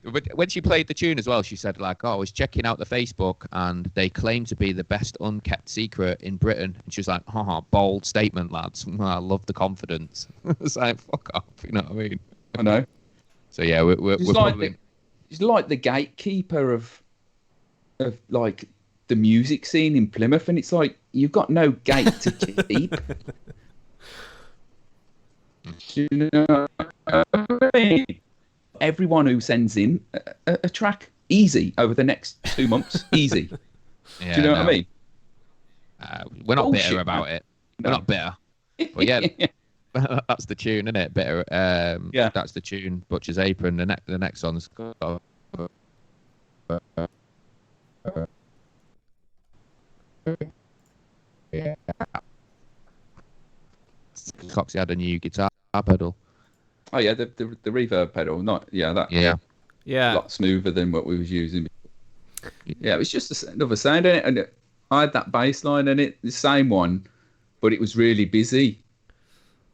But when she played the tune as well, she said like, "Oh, I was checking out the Facebook, and they claim to be the best unkept secret in Britain." And she was like, "Haha, bold statement, lads. I love the confidence." It's like, fuck off, you know what I mean? I know. So yeah, we're probably. He's like the gatekeeper of like the music scene in Plymouth, and it's like you've got no gate to keep. You know what I mean? Everyone who sends in a track, easy over the next 2 months, easy. Yeah, Do you know what I mean? We're not Bullshit, bitter about man. it. No. We're not bitter. But yeah, that's the tune, isn't it? Bitter. Yeah. That's the tune. Butcher's Apron. The next one's. Yeah. Coxie had a new guitar pedal. Oh yeah, the reverb pedal, not that. Yeah. Yeah. A lot smoother than what we was using. Yeah, it was just another sound in it, and I had that bass line in it, the same one, but it was really busy.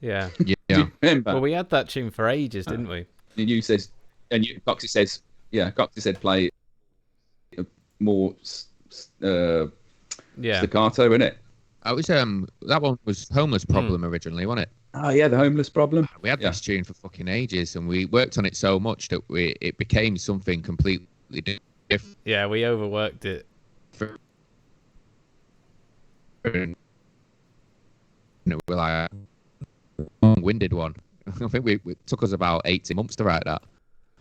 Yeah. Do you remember? Well, we had that tune for ages, didn't we? And you says, Coxie says, Coxie said play more staccato, innit? I was that one was Homeless Problem originally, wasn't it? Oh yeah, the homeless problem. We had this tune for fucking ages, and we worked on it so much that it became something completely different. Yeah, we overworked it. We're like a long-winded one. I think it took us about 18 months to write that.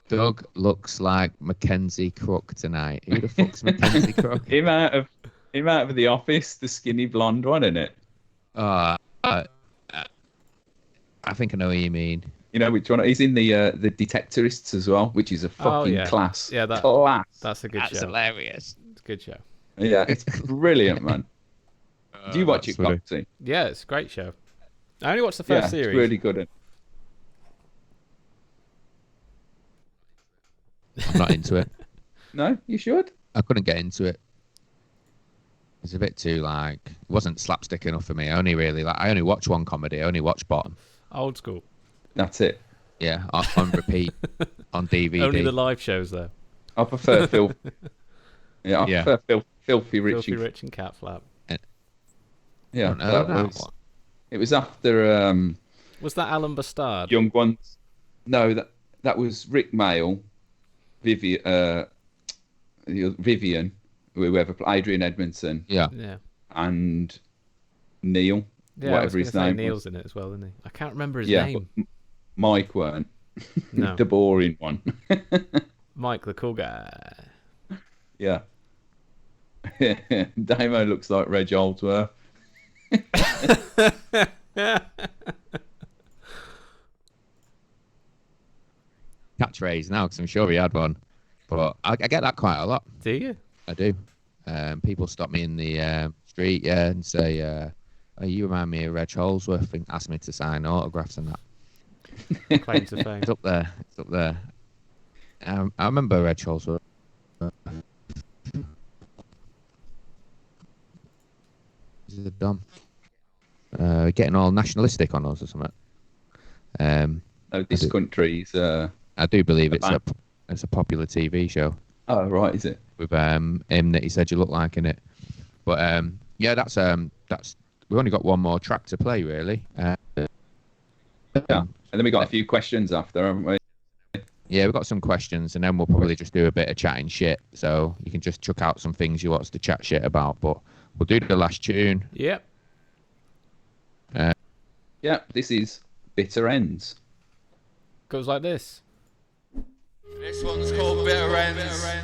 Doug looks like Mackenzie Crook tonight. Who the fuck's Mackenzie Crook? Him out of The Office, the skinny blonde one, innit? I think I know what you mean. You know which one? He's in the Detectorists as well, which is a fucking class. Yeah, class. That's a good That's show. hilarious. It's a good show. Yeah, it's brilliant, man. Do you watch it, funny. Coxie? Yeah, it's a great show. I only watched the first series. It's really good. I'm not into it. No, you should. I couldn't get into it. It's a bit too it wasn't slapstick enough for me. I only watch one comedy. I only watch Bottom. Old school. That's it. Yeah, on repeat on DVD. Only the live shows, though. I prefer Phil. Yeah, I prefer Filthy Rich. Filthy Rich and Cat Flap. Yeah, That it was after Was that Alan Bastard? Young Ones. No, that was Rick Mail, Vivian, whoever, Adrian Edmondson, Yeah. and Neil, Yeah, whatever his name Neil's was. in it as well, isn't he? I can't remember his Yeah, name. but Mike weren't. No. The boring one. Mike, the cool guy. Yeah. Damo looks like Reg Oldsworth. catchphrase now, because I'm sure he had one. But I get that quite a lot. Do you? I do. People stop me in the street, and say, "Oh, you remind me of Reg Holsworth," and ask me to sign autographs and that. Claim to fame. It's up there. It's up there. I remember Reg Holsworth. He's a dumb. Getting all nationalistic on us or something. No, this country's. I do believe it's a popular TV show. Oh right, is it? With him that he said you look like in it. But yeah, that's we've only got one more track to play really. Yeah, and then we got a few questions after, haven't we? Yeah, we've got some questions, and then we'll probably just do a bit of chatting shit. So you can just chuck out some things you want us to chat shit about. But we'll do the last tune. Yep. Yeah, this is Bitter Ends. Goes like this. This one's called Bitter Ends.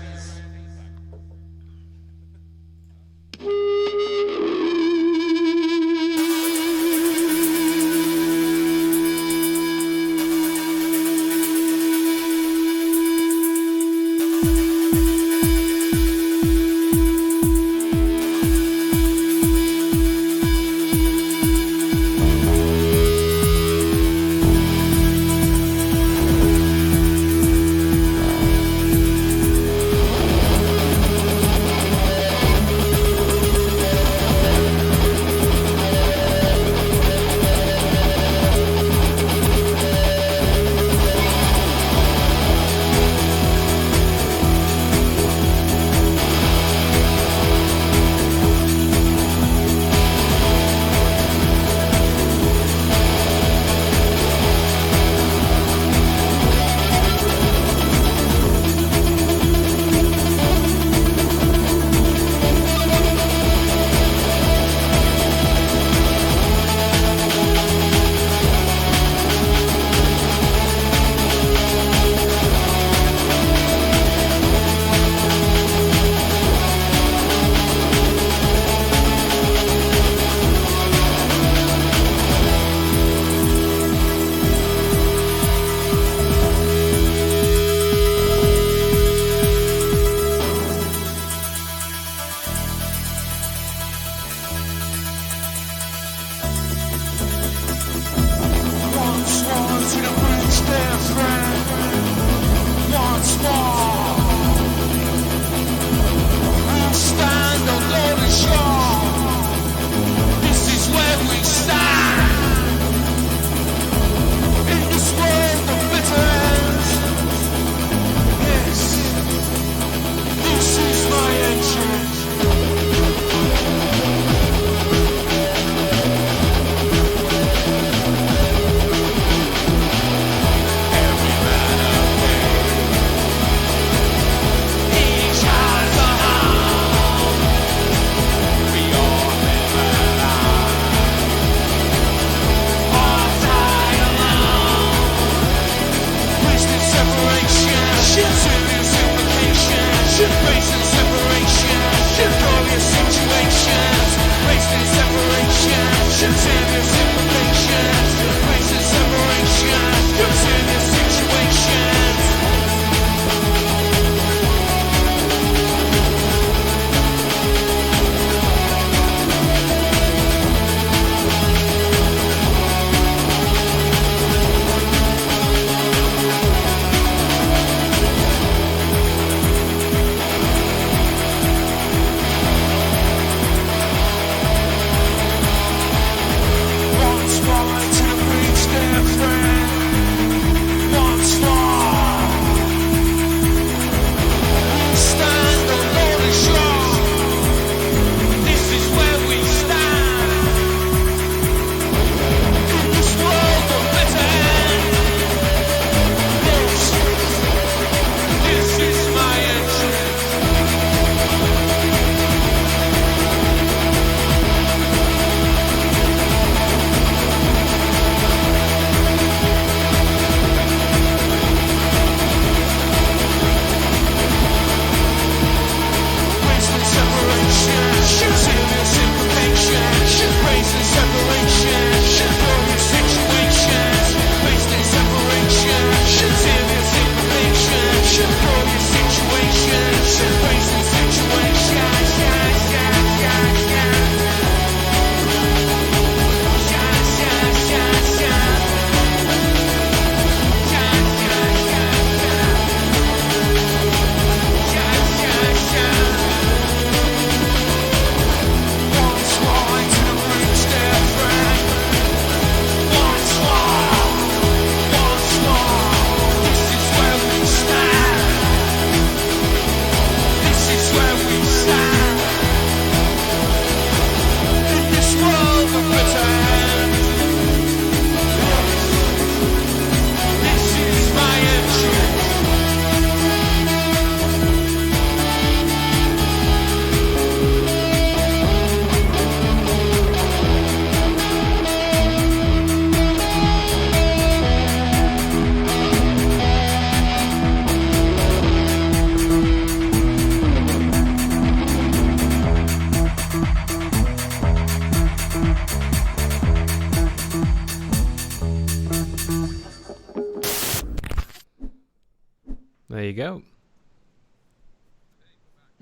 There you go.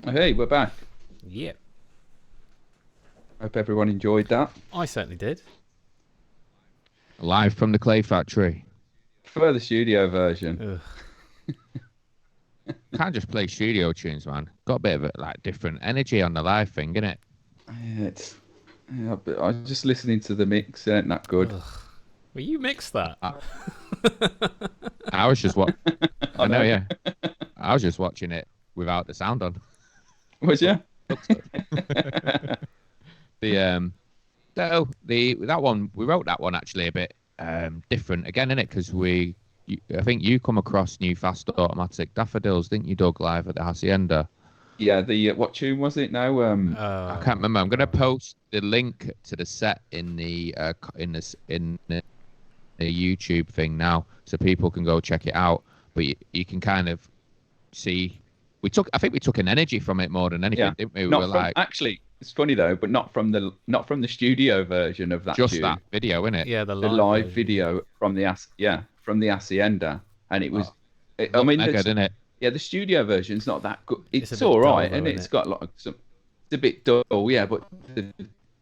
Hey, we're back. Yep. Hope everyone enjoyed that. I certainly did. Live from the Clay Factory. For the studio version. Ugh. Can't just play studio tunes, man. Got a bit of a like different energy on the live thing, innit? Yeah, but I was just listening to the mix. It ain't that good. Ugh. Well, you mixed that. I was just I know, yeah. I was just watching it without the sound on. Was you? That one we wrote that one actually a bit different again, innit? Because I think you come across new fast automatic daffodils, didn't you, Doug? Live at the Hacienda. Yeah. The what tune was it now? I can't remember. I'm gonna post the link to the set in the YouTube thing now, so people can go check it out. But you can kind of see I think we took an energy from it more than anything, didn't we? Actually, it's funny though, but not from the studio version of that. Just tune. that video, innit? Yeah, the live version. video from the Hacienda, and it was. I mean, good, isn't it? Yeah, the studio version's not that good. It's It's a bit all right, dull, and though, it's isn't got like some. It's a bit dull, yeah, but the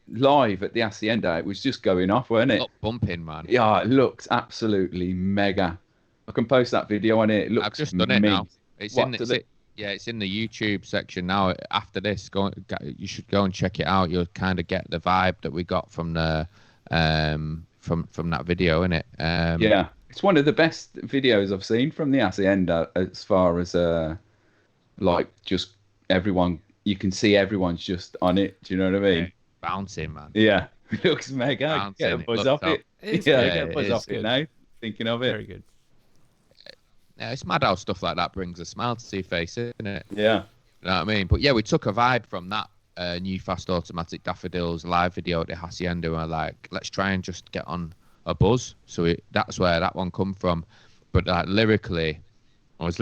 live at the Hacienda, it was just going off, weren't it? Up bumping, man. Yeah, it looks absolutely mega. I can post that video on it. It looks. I've just done it now. It's What, it's in the YouTube section now. After this, you should go and check it out. You'll kind of get the vibe that we got from the from that video, innit? Yeah, it's one of the best videos I've seen from the Hacienda as far as like just everyone. You can see everyone's just on it. Do you know what I mean? Bouncing, man. Yeah, it looks mega. Bouncing, Get a it buzz looks off top. it. It's Yeah, good. get a buzz It off is it good. now. Thinking of it. Very good. Yeah, it's mad how stuff like that brings a smile to your face, isn't it? Yeah. You know what I mean? But yeah, we took a vibe from that new fast automatic daffodils live video at the Hacienda, and we're like, let's try and just get on a buzz. So that's where that one come from. But like lyrically, I was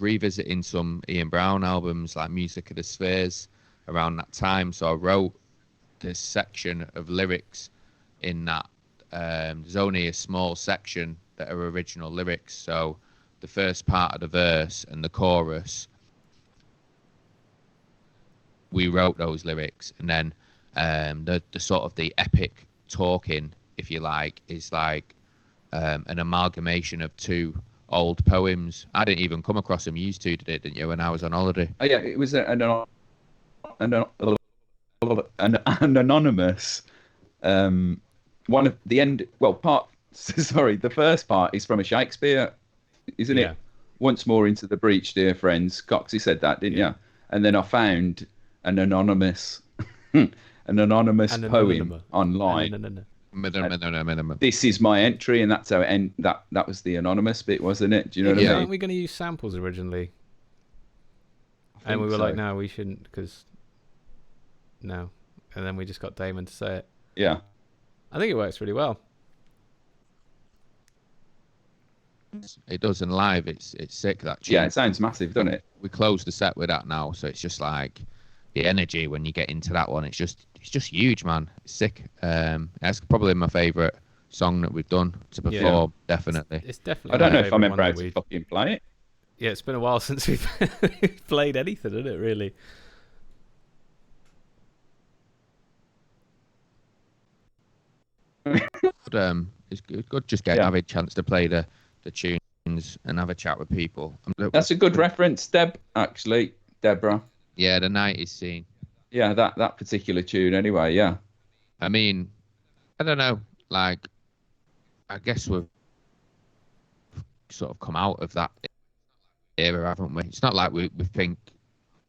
revisiting some Ian Brown albums like Music of the Spheres around that time. So I wrote this section of lyrics in that. There's only a small section that are original lyrics. So the first part of the verse and the chorus, we wrote those lyrics, and then the sort of the epic talking, if you like, is like an amalgamation of two old poems. I didn't even come across them. You two did it, didn't you, when I was on holiday? Oh, yeah, it was an anonymous. One of the end. Well, part. Sorry, the first part is from a Shakespeare, isn't Yeah. it? Once more into the breach, dear friends. Coxie said that, didn't you? And then I found an anonymous, poem online. This is my entry, and that's how it end. That was the anonymous bit, wasn't it? Do you know what I mean? Aren't we going to use samples originally? And we were so. like, no, we shouldn't, because no. And then we just got Damon to say it. Yeah. I think it works really well. It does, and live, it's sick, that tune. Yeah, it sounds massive, doesn't it? We closed the set with that now, so it's just like the energy when you get into that one. It's just huge, man. It's sick. That's probably my favourite song that we've done to perform. Definitely. It's definitely. I don't know my if I'm favourite one proud that to fucking play it. Yeah, it's been a while since we've played anything, isn't it? Really. But, it's good just have a chance to play the tunes and have a chat with people. That's a good reference, actually, Deborah. Yeah, the 90s scene. Yeah, that particular tune, anyway. Yeah. I mean, I don't know. Like, I guess we've sort of come out of that era, haven't we? It's not like we think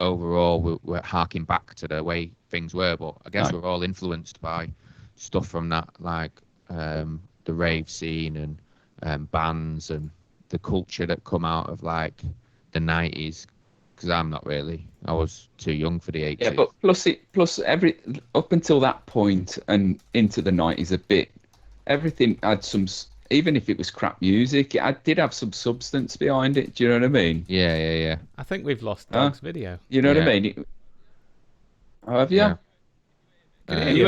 overall we're harking back to the way things were, but I guess we're all influenced by stuff from that, like the rave scene and bands and the culture that come out of like the 90s. Because I'm not really. I was too young for the 80s. Yeah, but plus every up until that point and into the 90s a bit, everything had some. Even if it was crap music, it did have some substance behind it. Do you know what I mean? Yeah. I think we've lost Doug's video. You know what I mean? Have you? Yeah. Can you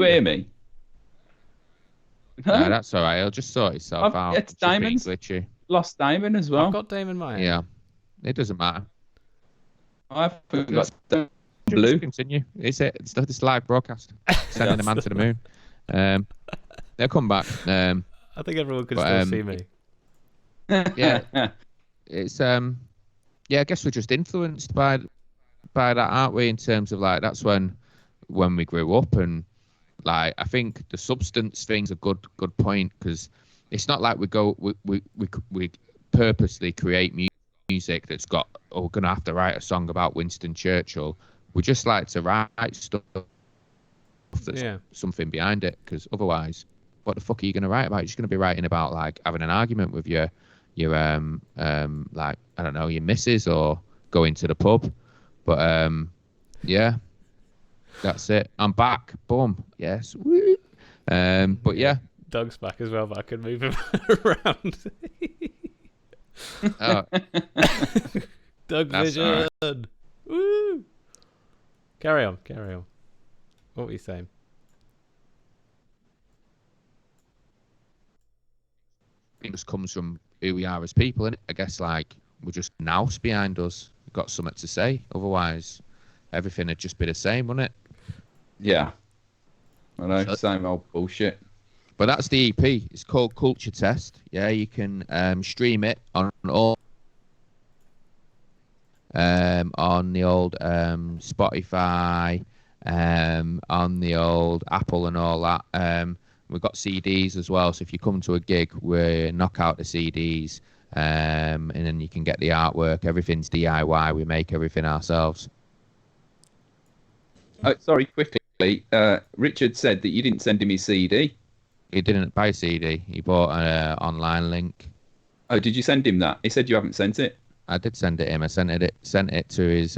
hear me? No, that's all right. It'll just sort itself out. It's just being Diamonds. glitchy. lost Damon as well. I've got Damon Maya. Yeah, it doesn't matter. I've got Just Blue. continue. It's this live broadcast. Sending a man to the moon. They'll come back. I think everyone can still see me. Yeah. It's yeah, I guess we're just influenced by that, aren't we? In terms of like that's when we grew up, and like I think the substance thing's a good point, because it's not like we purposely create music that's got, oh, we're gonna have to write a song about Winston Churchill. We just like to write stuff that's something behind it, because otherwise, what the fuck are you gonna write about? You're just gonna be writing about like having an argument with your like, I don't know, your missus, or going to the pub. But yeah, that's it. I'm back. Boom. Yes. Woo. But yeah. Doug's back as well, but I can move him around. Oh, Doug that's Vision. Woo. Carry on. What were you saying? it just comes from who we are as people, and I guess like we're just nous behind us. We've got something to say. Otherwise, everything would just be the same, wouldn't it? Yeah. I know, So- same old bullshit. But that's the EP. It's called Culture Test. Yeah, you can stream it on all on the old Spotify, on the old Apple and all that. We've got CDs as well. So if you come to a gig, we knock out the CDs, and then you can get the artwork. Everything's DIY. We make everything ourselves. Oh, sorry, quickly. Richard said that you didn't send him his CD. He didn't buy a CD. He bought an online link. Oh, did you send him that? He said you haven't sent it. I did send it him. I sent it to his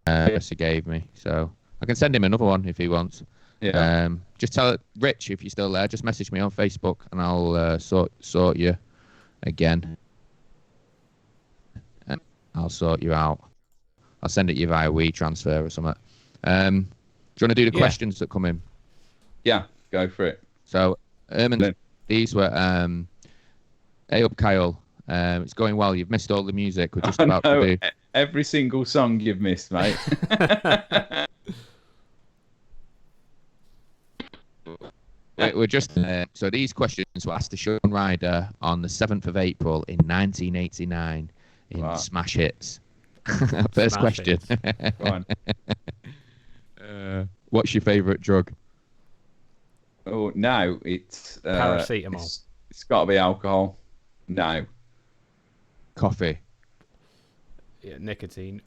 address he gave me. So I can send him another one if he wants. Yeah. Just tell Rich, if you're still there, just message me on Facebook and I'll sort you again. And I'll sort you out. I'll send it you via WeTransfer or something. Do you want to do the questions that come in? Yeah, go for it. So, No. these were, hey up, Kyle. It's going well. You've missed all the music. We're just I about know, to do. every single song you've missed, mate. We're just so these questions were asked to Sean Ryder on the 7th of April in 1989 in Wow. Smash Hits. First Smash question. Go on. What's your favourite drug? Oh, now it's Paracetamol. It's got to be alcohol. No. Coffee. Yeah, nicotine.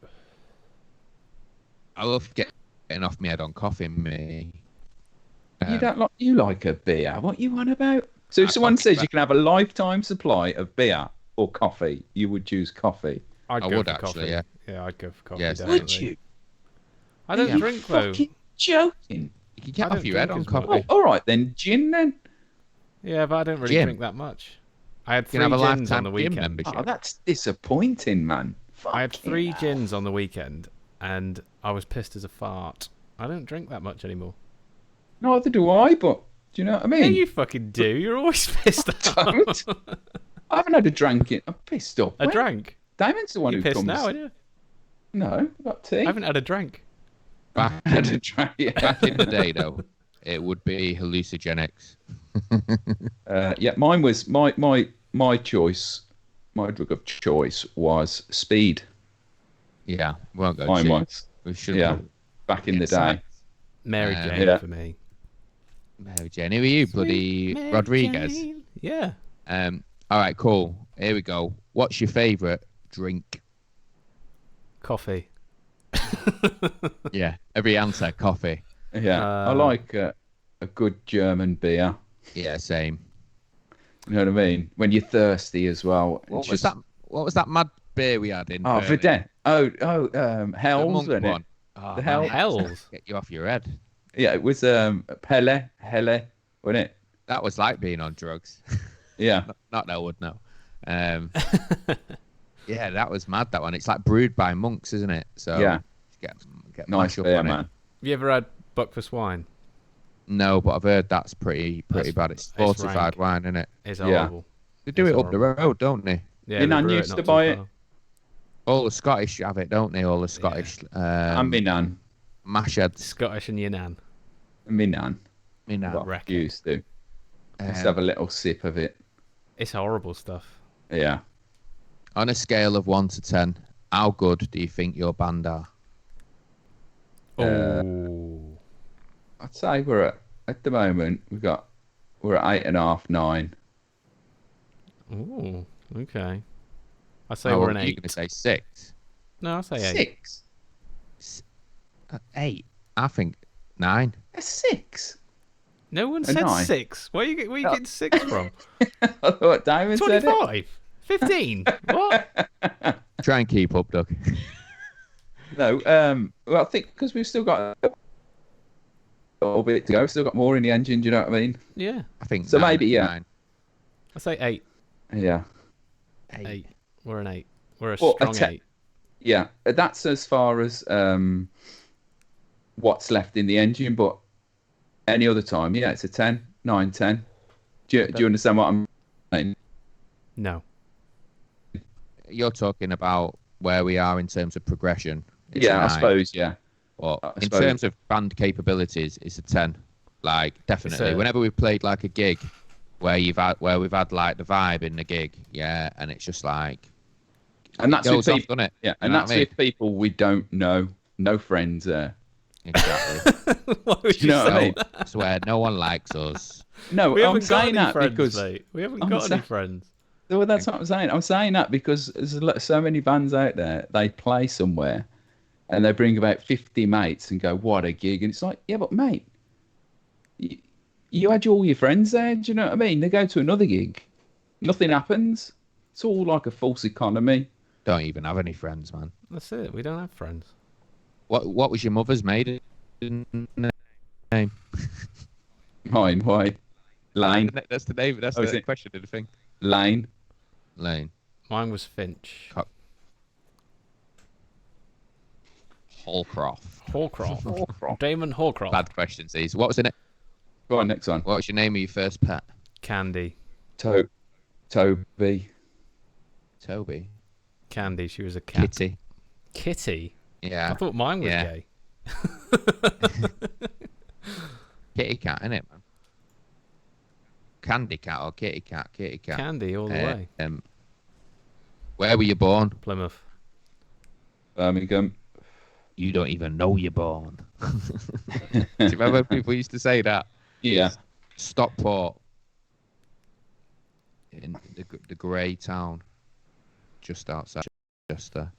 I love getting off my head on coffee, me. You like a beer? What you on about? So if someone says you can have a lifetime supply of beer or coffee, you would choose coffee. I would for actually, coffee. yeah. Yeah, I'd go for coffee. Yes. Definitely. Would you? I don't Are you drink though. fucking joking? You can get I off don't your head drink on as much. coffee. Oh, all right then, gin then. Yeah, but I don't really Gym. drink that much. I had You 3 can have a gins on lifetime the gym weekend. membership. Oh, that's disappointing, man. I had Fucking 3 hell. gins on the weekend, and I was pissed as a fart. I don't drink that much anymore. Neither do I, but do you know what I Yeah, mean? you fucking do. You're always pissed off. Don't. I haven't had a drink in. I'm pissed off. A When? drank. Damon's the one You're who pissed comes. now, aren't you? No, I've got tea. I haven't had a drink. Back, I had a drink. Yeah. back in the day, though, it would be hallucinogenics. Yeah, mine was my choice. My drug of choice was speed. Yeah, we won't go. Mine cheap. was. We should. Yeah, back in the day. Mary Yeah. Jane Yeah. for me. Mary Jane, who are you, bloody Mary Rodriguez? Jane. Yeah. All right, cool. Here we go. What's your favourite drink? Coffee. Yeah, every answer, coffee. Yeah, I Uh, like a good German beer. Yeah, same. You know what I mean? When you're thirsty as well. What It's was just- that? What was that mad beer we had in? Oh, Birmingham? Verdun. Oh, The Hell's, monk wasn't it? one. Oh, The hell- man, Hells. Get you off your head. Yeah, it was Pelle, wasn't it? That was like being on drugs. Yeah. Not that I would know. Yeah, that was mad. That one. It's like brewed by monks, isn't it? So Yeah. Get Nice mash up beer, on man. Have you ever had Buckfast wine? No, but I've heard that's pretty bad. It's fortified rank. wine, isn't it? It's Yeah. horrible. They do It's it up the road, don't they? Yeah, Your they nan brew used not to too buy it. far. All the Scottish have it, don't they? All the Scottish And me nan. mash heads. Scottish and your nan. Me nan. Me now. Well, reckon. used to. Just have a little sip of it. It's horrible stuff. Yeah. On a scale of 1 to 10, how good do you think your band are? Oh. I'd say we're at the moment we're at 8.5, 9. Ooh. Okay. I say Oh, we're an you're 8. going to say 6? No, I say 8. 6. 8? I think 9. A 6. No one A said 9. 6. Where are you getting 6 from? I thought Diamond said it. 25. 15. What? Try and keep up, Doug. No. Well, I think because we've still got a little bit to go. We've still got more in the engine. Do you know what I mean? Yeah. I think So 9, maybe, yeah. 9. I say 8. Yeah. 8. We're an 8. We're a Well, strong 8. Yeah. That's as far as what's left in the engine. But any other time, yeah, it's a 10, 9, 10. Do you understand what I'm saying? No. You're talking about where we are in terms of progression. It's a Yeah, I 9. suppose. Yeah. But I in suppose. terms of band capabilities, it's a 10. Like, definitely. It's a- Whenever we've played like a gig where we've had like the vibe in the gig, yeah, and it's just like And that's with goes off, people. doesn't it? Yeah, You and know that's what I mean? with people we don't know. No friends there. Exactly. Why would You know what I say mean? that? I swear, no one likes us. No, We I'm haven't got saying any that friends, because mate. We haven't I'm got any sa- friends. well, that's what I'm saying. I'm saying that because there's so many bands out there. They play somewhere, and they bring about 50 mates and go, "What a gig!" And it's like, yeah, but mate, you had all your friends there. Do you know what I mean? They go to another gig, nothing happens. It's all like a false economy. Don't even have any friends, man. That's it. We don't have friends. What was your mother's maiden name? Mine, why? Lane, That's the name. That's Oh, is the it? question of the thing. Lane. Lane. Mine was Finch. Holcroft. Hallcroft. Damon Hallcroft. Bad questions, these. What was in it? Go on, next one. What's your name of your first pet? Candy. Toby. Toby. Candy. She was a cat. Kitty. Kitty? Yeah. I thought mine was Yeah. gay. Kitty cat, innit, man? Candy cat or kitty cat? Kitty cat. Candy all the way. Where were you born? Plymouth. Birmingham. You don't even know you're born. Do you remember people used to say that? Yeah. Stockport. In the grey town. Just outside Chester.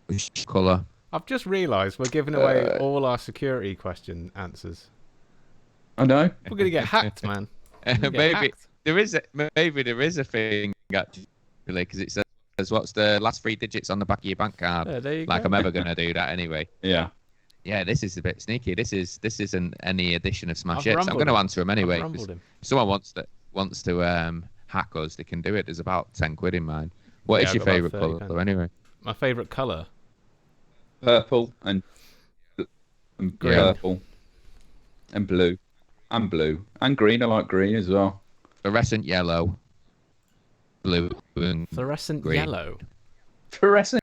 Which colour? I've just realised we're giving away all our security question answers. I know. We're going to get hacked, man. We're gonna get Maybe hacked. there is a thing actually because it says what's the last 3 digits on the back of your bank card. Yeah, there you Like go. I'm ever gonna do that anyway. Yeah. Yeah, this is a bit sneaky. This isn't any edition of Smash I've Hits. I'm rumbled going to him. answer them anyway. I've 'Cause rumbled him. if someone wants to hack us, they can do it. There's about 10 quid in mine. What Yeah, is I've your got about favourite 30 colour pence. anyway? My favourite colour? Purple and Green. purple and blue and green. I like green as well. Fluorescent yellow, blue, and Fluorescent Green. yellow. Fluorescent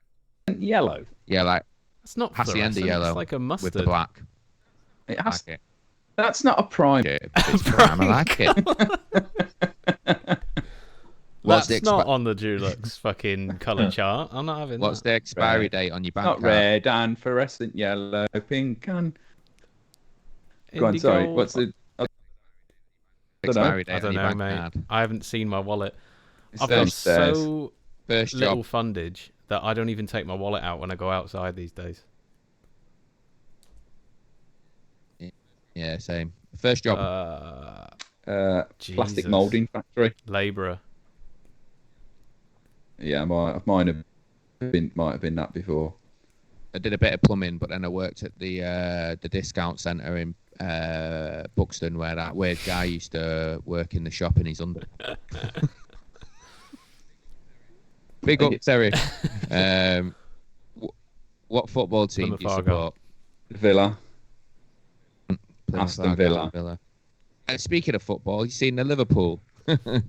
yellow. yeah, like That's not hacienda fluorescent. yellow It's like a mustard. with the black. It I has, like it. that's not a prime. Yeah, but it's prime. I like it. What's That's the not on the Dulux fucking colour chart. I'm not having What's that. the expiry Red. date on your bank Not card? red and fluorescent yellow, pink and. Go on, sorry. Indigo- What's the? Expiry I date on don't your know, bank mate. card. I haven't seen my wallet. It's I've got downstairs. so First little job. fundage that I don't even take my wallet out when I go outside these days. Yeah, same. First job. Plastic Jesus. moulding factory. Labourer. Yeah, might have been that before. I did a bit of plumbing, but then I worked at the discount centre in Buxton, where that weird guy used to work in the shop in his under. Big up, Terry. What football team Plymouth do you Argyle. support? Villa. Plymouth Aston Argyle, Villa. Villa. Speaking of football, you seen the Liverpool?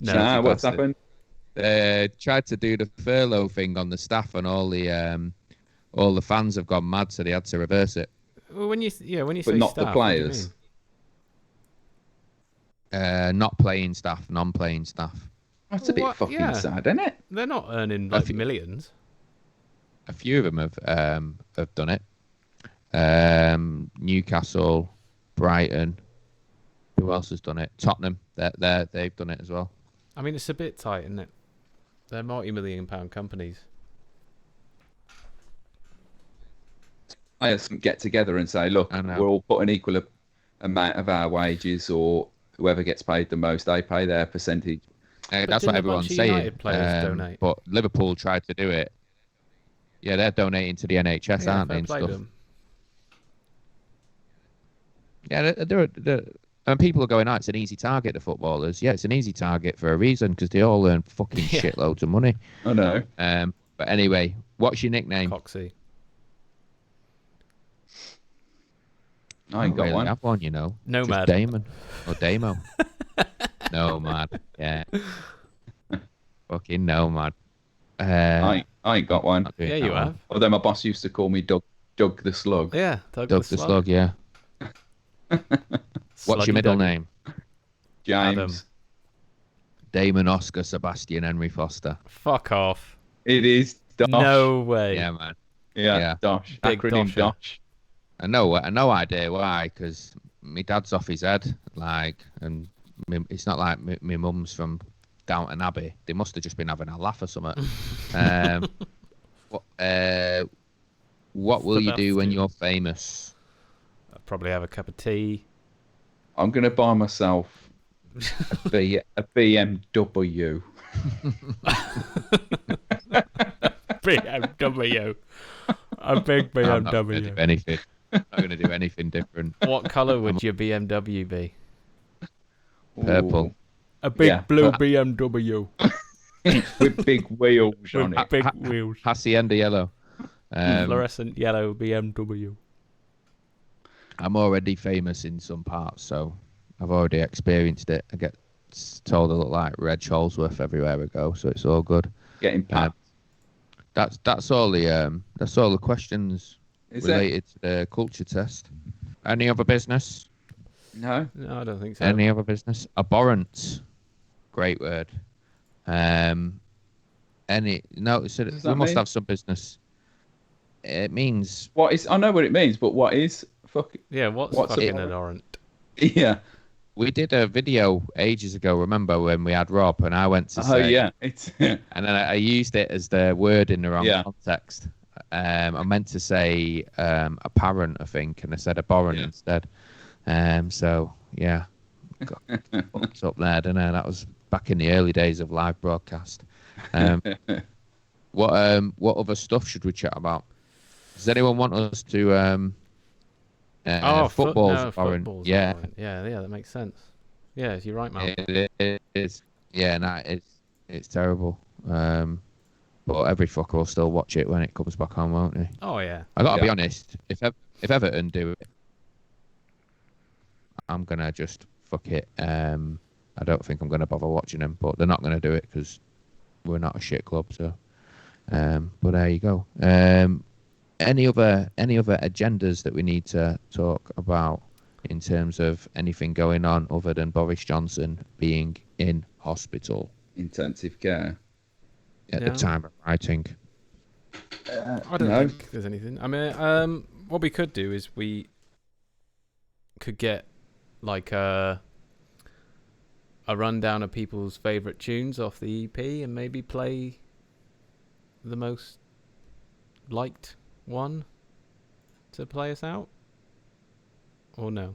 Nah, what's happened? They tried to do the furlough thing on the staff, and all the fans have gone mad, so they had to reverse it. Well, when you But say not the staff, what do you players. Not playing staff, non-playing staff. That's a bit What? fucking Yeah. sad, isn't it? They're not earning I like think- millions. A few of them have done it. Newcastle, Brighton. Who else has done it? Tottenham. They've done it as well. I mean, it's a bit tight, isn't it? They're multi-million-pound companies. Players can get together and say, look, I know. we're all putting equal amount of our wages, or whoever gets paid the most, they pay their percentage. That's didn't what a everyone's bunch of saying. United players donate? But Liverpool tried to do it. Yeah, they're donating to the NHS, aren't they? fair And play stuff. to 'em. Yeah, and people are going, oh, it's an easy target, the footballers. Yeah, it's an easy target for a reason, because they all earn fucking Yeah. shitloads of money. I know. But anyway, what's your nickname? Coxie. I ain't Don't got really one. have one, you know. Nomad. Just Damon. Or Damo. Nomad. Yeah. Fucking Nomad. I ain't got one. Not doing Yeah, that you one. have. Although my boss used to call me Doug the Slug. Yeah, Doug Doug the Slug, yeah. What's your Sluggy middle Doug. name? James. Adam. Damon Oscar Sebastian Henry Foster. Fuck off. It is Dosh. No way. Yeah, man. Yeah, Yeah. Dosh. Big Acronym Dosher. Dosh. I know idea why, because my dad's off his head, and it's not like my mum's from Downton Abbey. They must have just been having a laugh or something. What will you do when Sebastian. you're famous? I'll probably have a cup of tea. I'm going to buy myself a BMW. BMW. A big I'm not going to do anything. I'm not going to do anything different. What colour would your BMW be? Purple. Ooh. A big Yeah. blue BMW. With big wheels on With it. big wheels. Hacienda yellow. Fluorescent yellow BMW. I'm already famous in some parts, so I've already experienced it. I get told I look like Reg Holsworth everywhere I go, so it's all good. Getting packed. That's all the questions Is it? related to the culture test. Any other business? No. No, I don't think so. Any other business? Abhorrent. Great word. So we that must mean? have some business. It means What is? I know what it means, but what is? Fuck. Yeah, what's What's fucking it? abhorrent? Yeah. we did a video ages ago. Remember when we had Rob and I went to Oh say, yeah. It's. and then I used it as the word in the wrong Yeah. context. I meant to say apparent, I think, and I said abhorrent Yeah. instead. So yeah, got fucked up there, didn't I? That was back in the early days of live broadcast. What other stuff should we chat about? Does anyone want us to football's abhorrent? football's Yeah, abhorrent. Yeah, that makes sense. Yeah, you're right, Mal. it is. Yeah, it's terrible. But every fucker will still watch it when it comes back on, won't he? Oh yeah. I gotta be Yeah. honest. If Everton do it, I'm gonna just fuck it. I don't think I'm gonna bother watching them, but they're not gonna do it because we're not a shit club. So, but there you go. Any other agendas that we need to talk about in terms of anything going on other than Boris Johnson being in hospital Intensive care. at Yeah. the time of writing? I don't No. think there's anything. I mean, what we could do is we could get like a rundown of people's favourite tunes off the EP and maybe play the most liked one to play us out? Or no?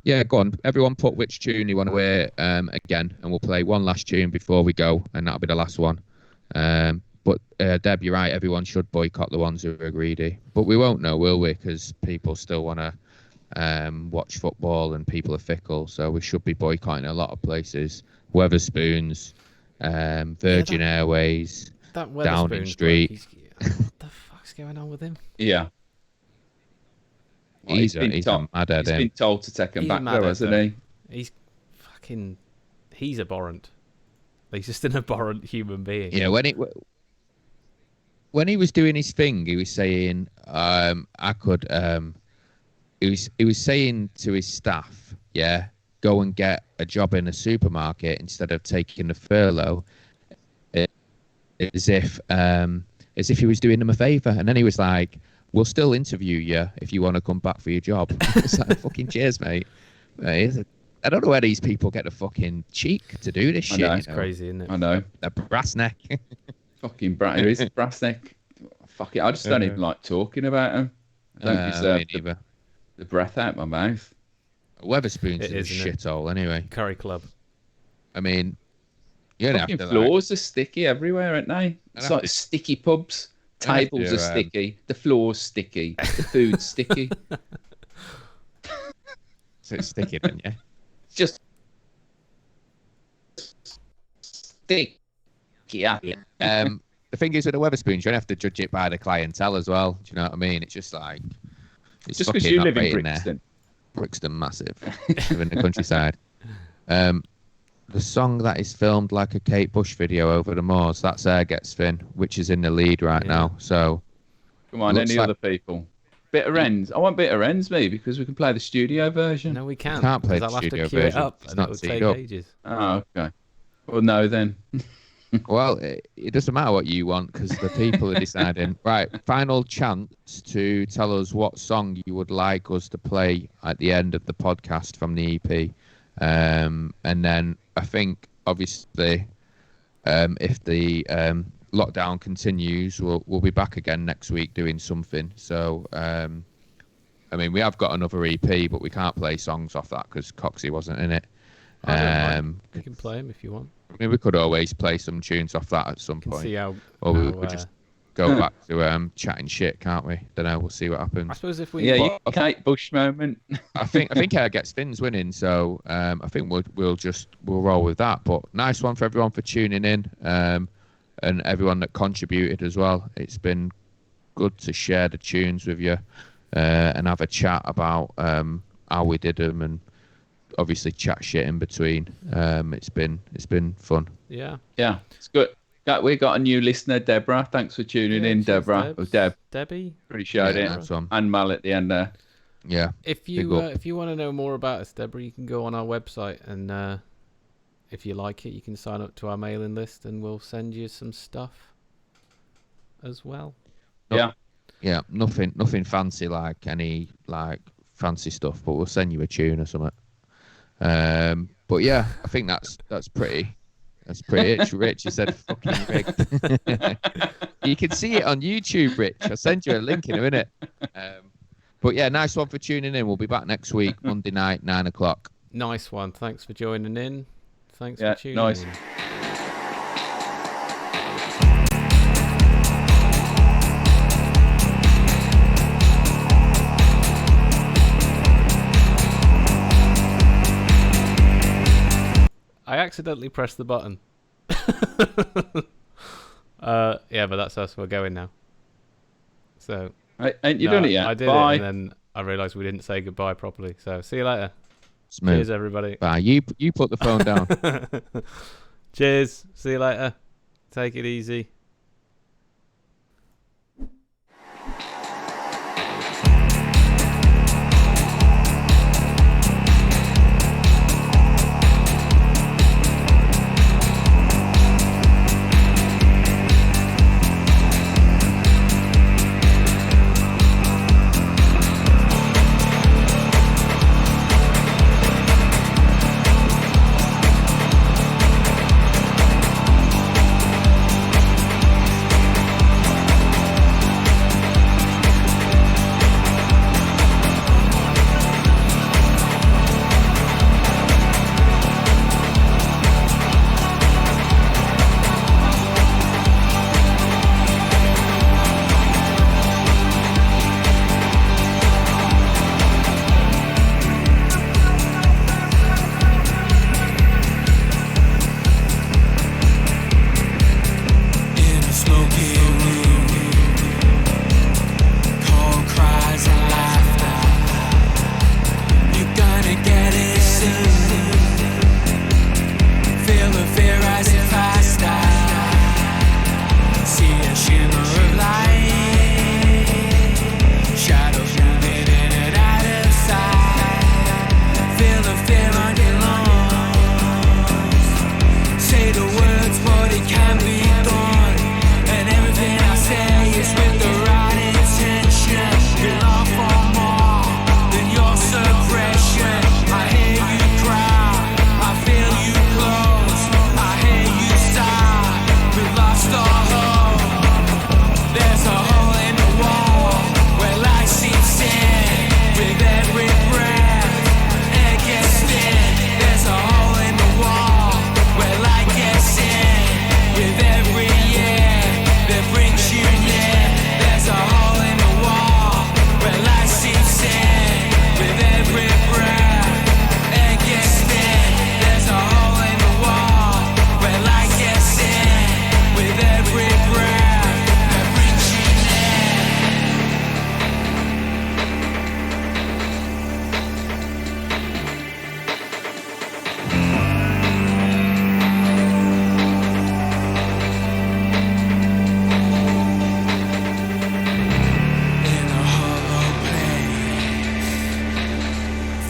Yeah, go on. Everyone put which tune you want to hear again, and we'll play one last tune before we go, and that'll be the last one. But Deb, you're right. Everyone should boycott the ones who are greedy. But we won't know, will we? Because people still want to watch football, and people are fickle. So we should be boycotting a lot of places. Weatherspoons, Virgin Airways. That Downing Weatherspoons Street. bloke, what the fuck's going on with him? Yeah. He's a madhead. He's been told to take him He's a back, though, hasn't madhead, he? He's abhorrent. He's just an abhorrent human being. Yeah, when he was doing his thing, he was saying, he was saying to his staff, yeah, go and get a job in a supermarket instead of taking the furlough, as if he was doing them a favour. And then he was like, we'll still interview you if you want to come back for your job. It's like, fucking cheers, mate. I don't know where these people get the fucking cheek to do this shit. Know. It's crazy, isn't it? I know. A brass neck. Fucking there is brass neck. Fuck it. I just don't even like talking about him. I don't deserve the breath out my mouth. Weatherspoons is a shithole anyway. Curry Club. I mean, you don't have to. Floors are sticky everywhere, aren't they? It's like sticky pubs. Tables are sticky. The floor's sticky. The food's sticky. So it's sticky, then, yeah. It's just sticky. Yeah. The thing is with the Weatherspoons, you don't have to judge it by the clientele as well. Do you know what I mean? It's just like it's just because you live in Brixton. Brixton, massive, live in the countryside. The song that is filmed like a Kate Bush video over the moors, that's Air Gets Thin, which is in the lead right now. So, come on, any other people? Bitter Ends. I want Bitter Ends, me, because we can play the studio version. No, we can't. Can't play the I'll studio have to queue version. it up, It's and not it'll teed take up. ages. Oh, okay. Well, no, then. Well, it doesn't matter what you want because the people are deciding. Right, final chance to tell us what song you would like us to play at the end of the podcast from the EP. And then I think, obviously, if the lockdown continues, we'll be back again next week doing something. So, I mean, we have got another EP, but we can't play songs off that because Coxie wasn't in it. I don't mind. You can play them if you want. I mean, we could always play some tunes off that at some point. See how, or we could just go back to chatting shit, can't we? Don't know. We'll see what happens. I suppose if we... Yeah, you Kate Bush moment. I think Air Gets Thin's winning, so I think we'll roll with that. But nice one for everyone for tuning in, and everyone that contributed as well. It's been good to share the tunes with you and have a chat about how we did them and obviously chat shit in between. It's been fun. Yeah, it's good. We got a new listener, Deborah. Thanks for tuning in, Deborah. Or Debbie. Appreciate it. And Mal at the end there. Yeah. If you want to know more about us, Deborah, you can go on our website and if you like it, you can sign up to our mailing list and we'll send you some stuff as well. Yeah. Nothing fancy like any fancy stuff, but we'll send you a tune or something. But yeah, I think that's pretty. That's pretty. Rich, you said fucking rigged. You can see it on YouTube, Rich. I'll send you a link in a minute. But yeah, nice one for tuning in. We'll be back next week, Monday night, 9:00. Nice one. Thanks for joining in. Thanks for tuning in. I accidentally pressed the button. Yeah, but that's us. We're going now. So. Ain't you done it yet? I did Bye. it, and then I realised we didn't say goodbye properly. So see you later. Smooth. Cheers, everybody. Bye. You put the phone down. Cheers. See you later. Take it easy.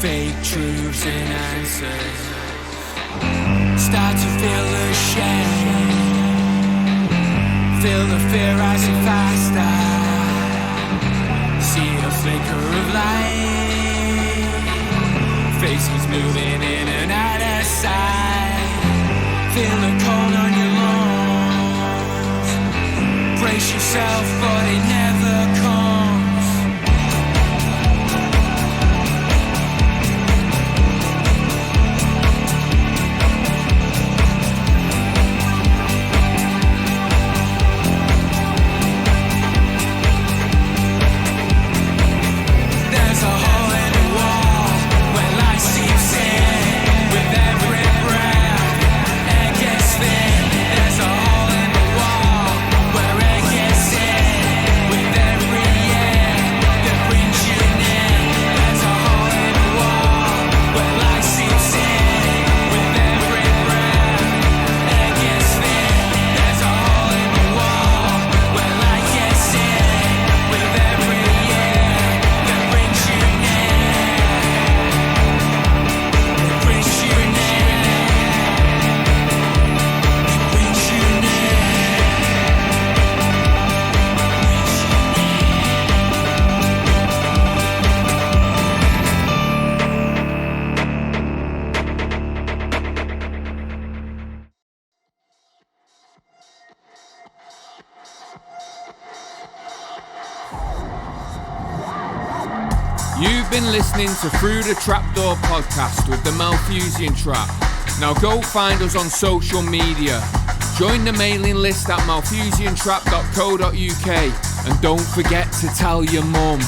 fake truths and answers. Start to feel the shame, feel the fear rising faster. See a flicker of light, faces moving in and out of sight. Feel the cold on your lungs. Brace yourself, but it never comes. You've been listening to Through the Trapdoor podcast with the Malthusian Trap. Now go find us on social media. Join the mailing list at malthusiantrap.co.uk and don't forget to tell your mum.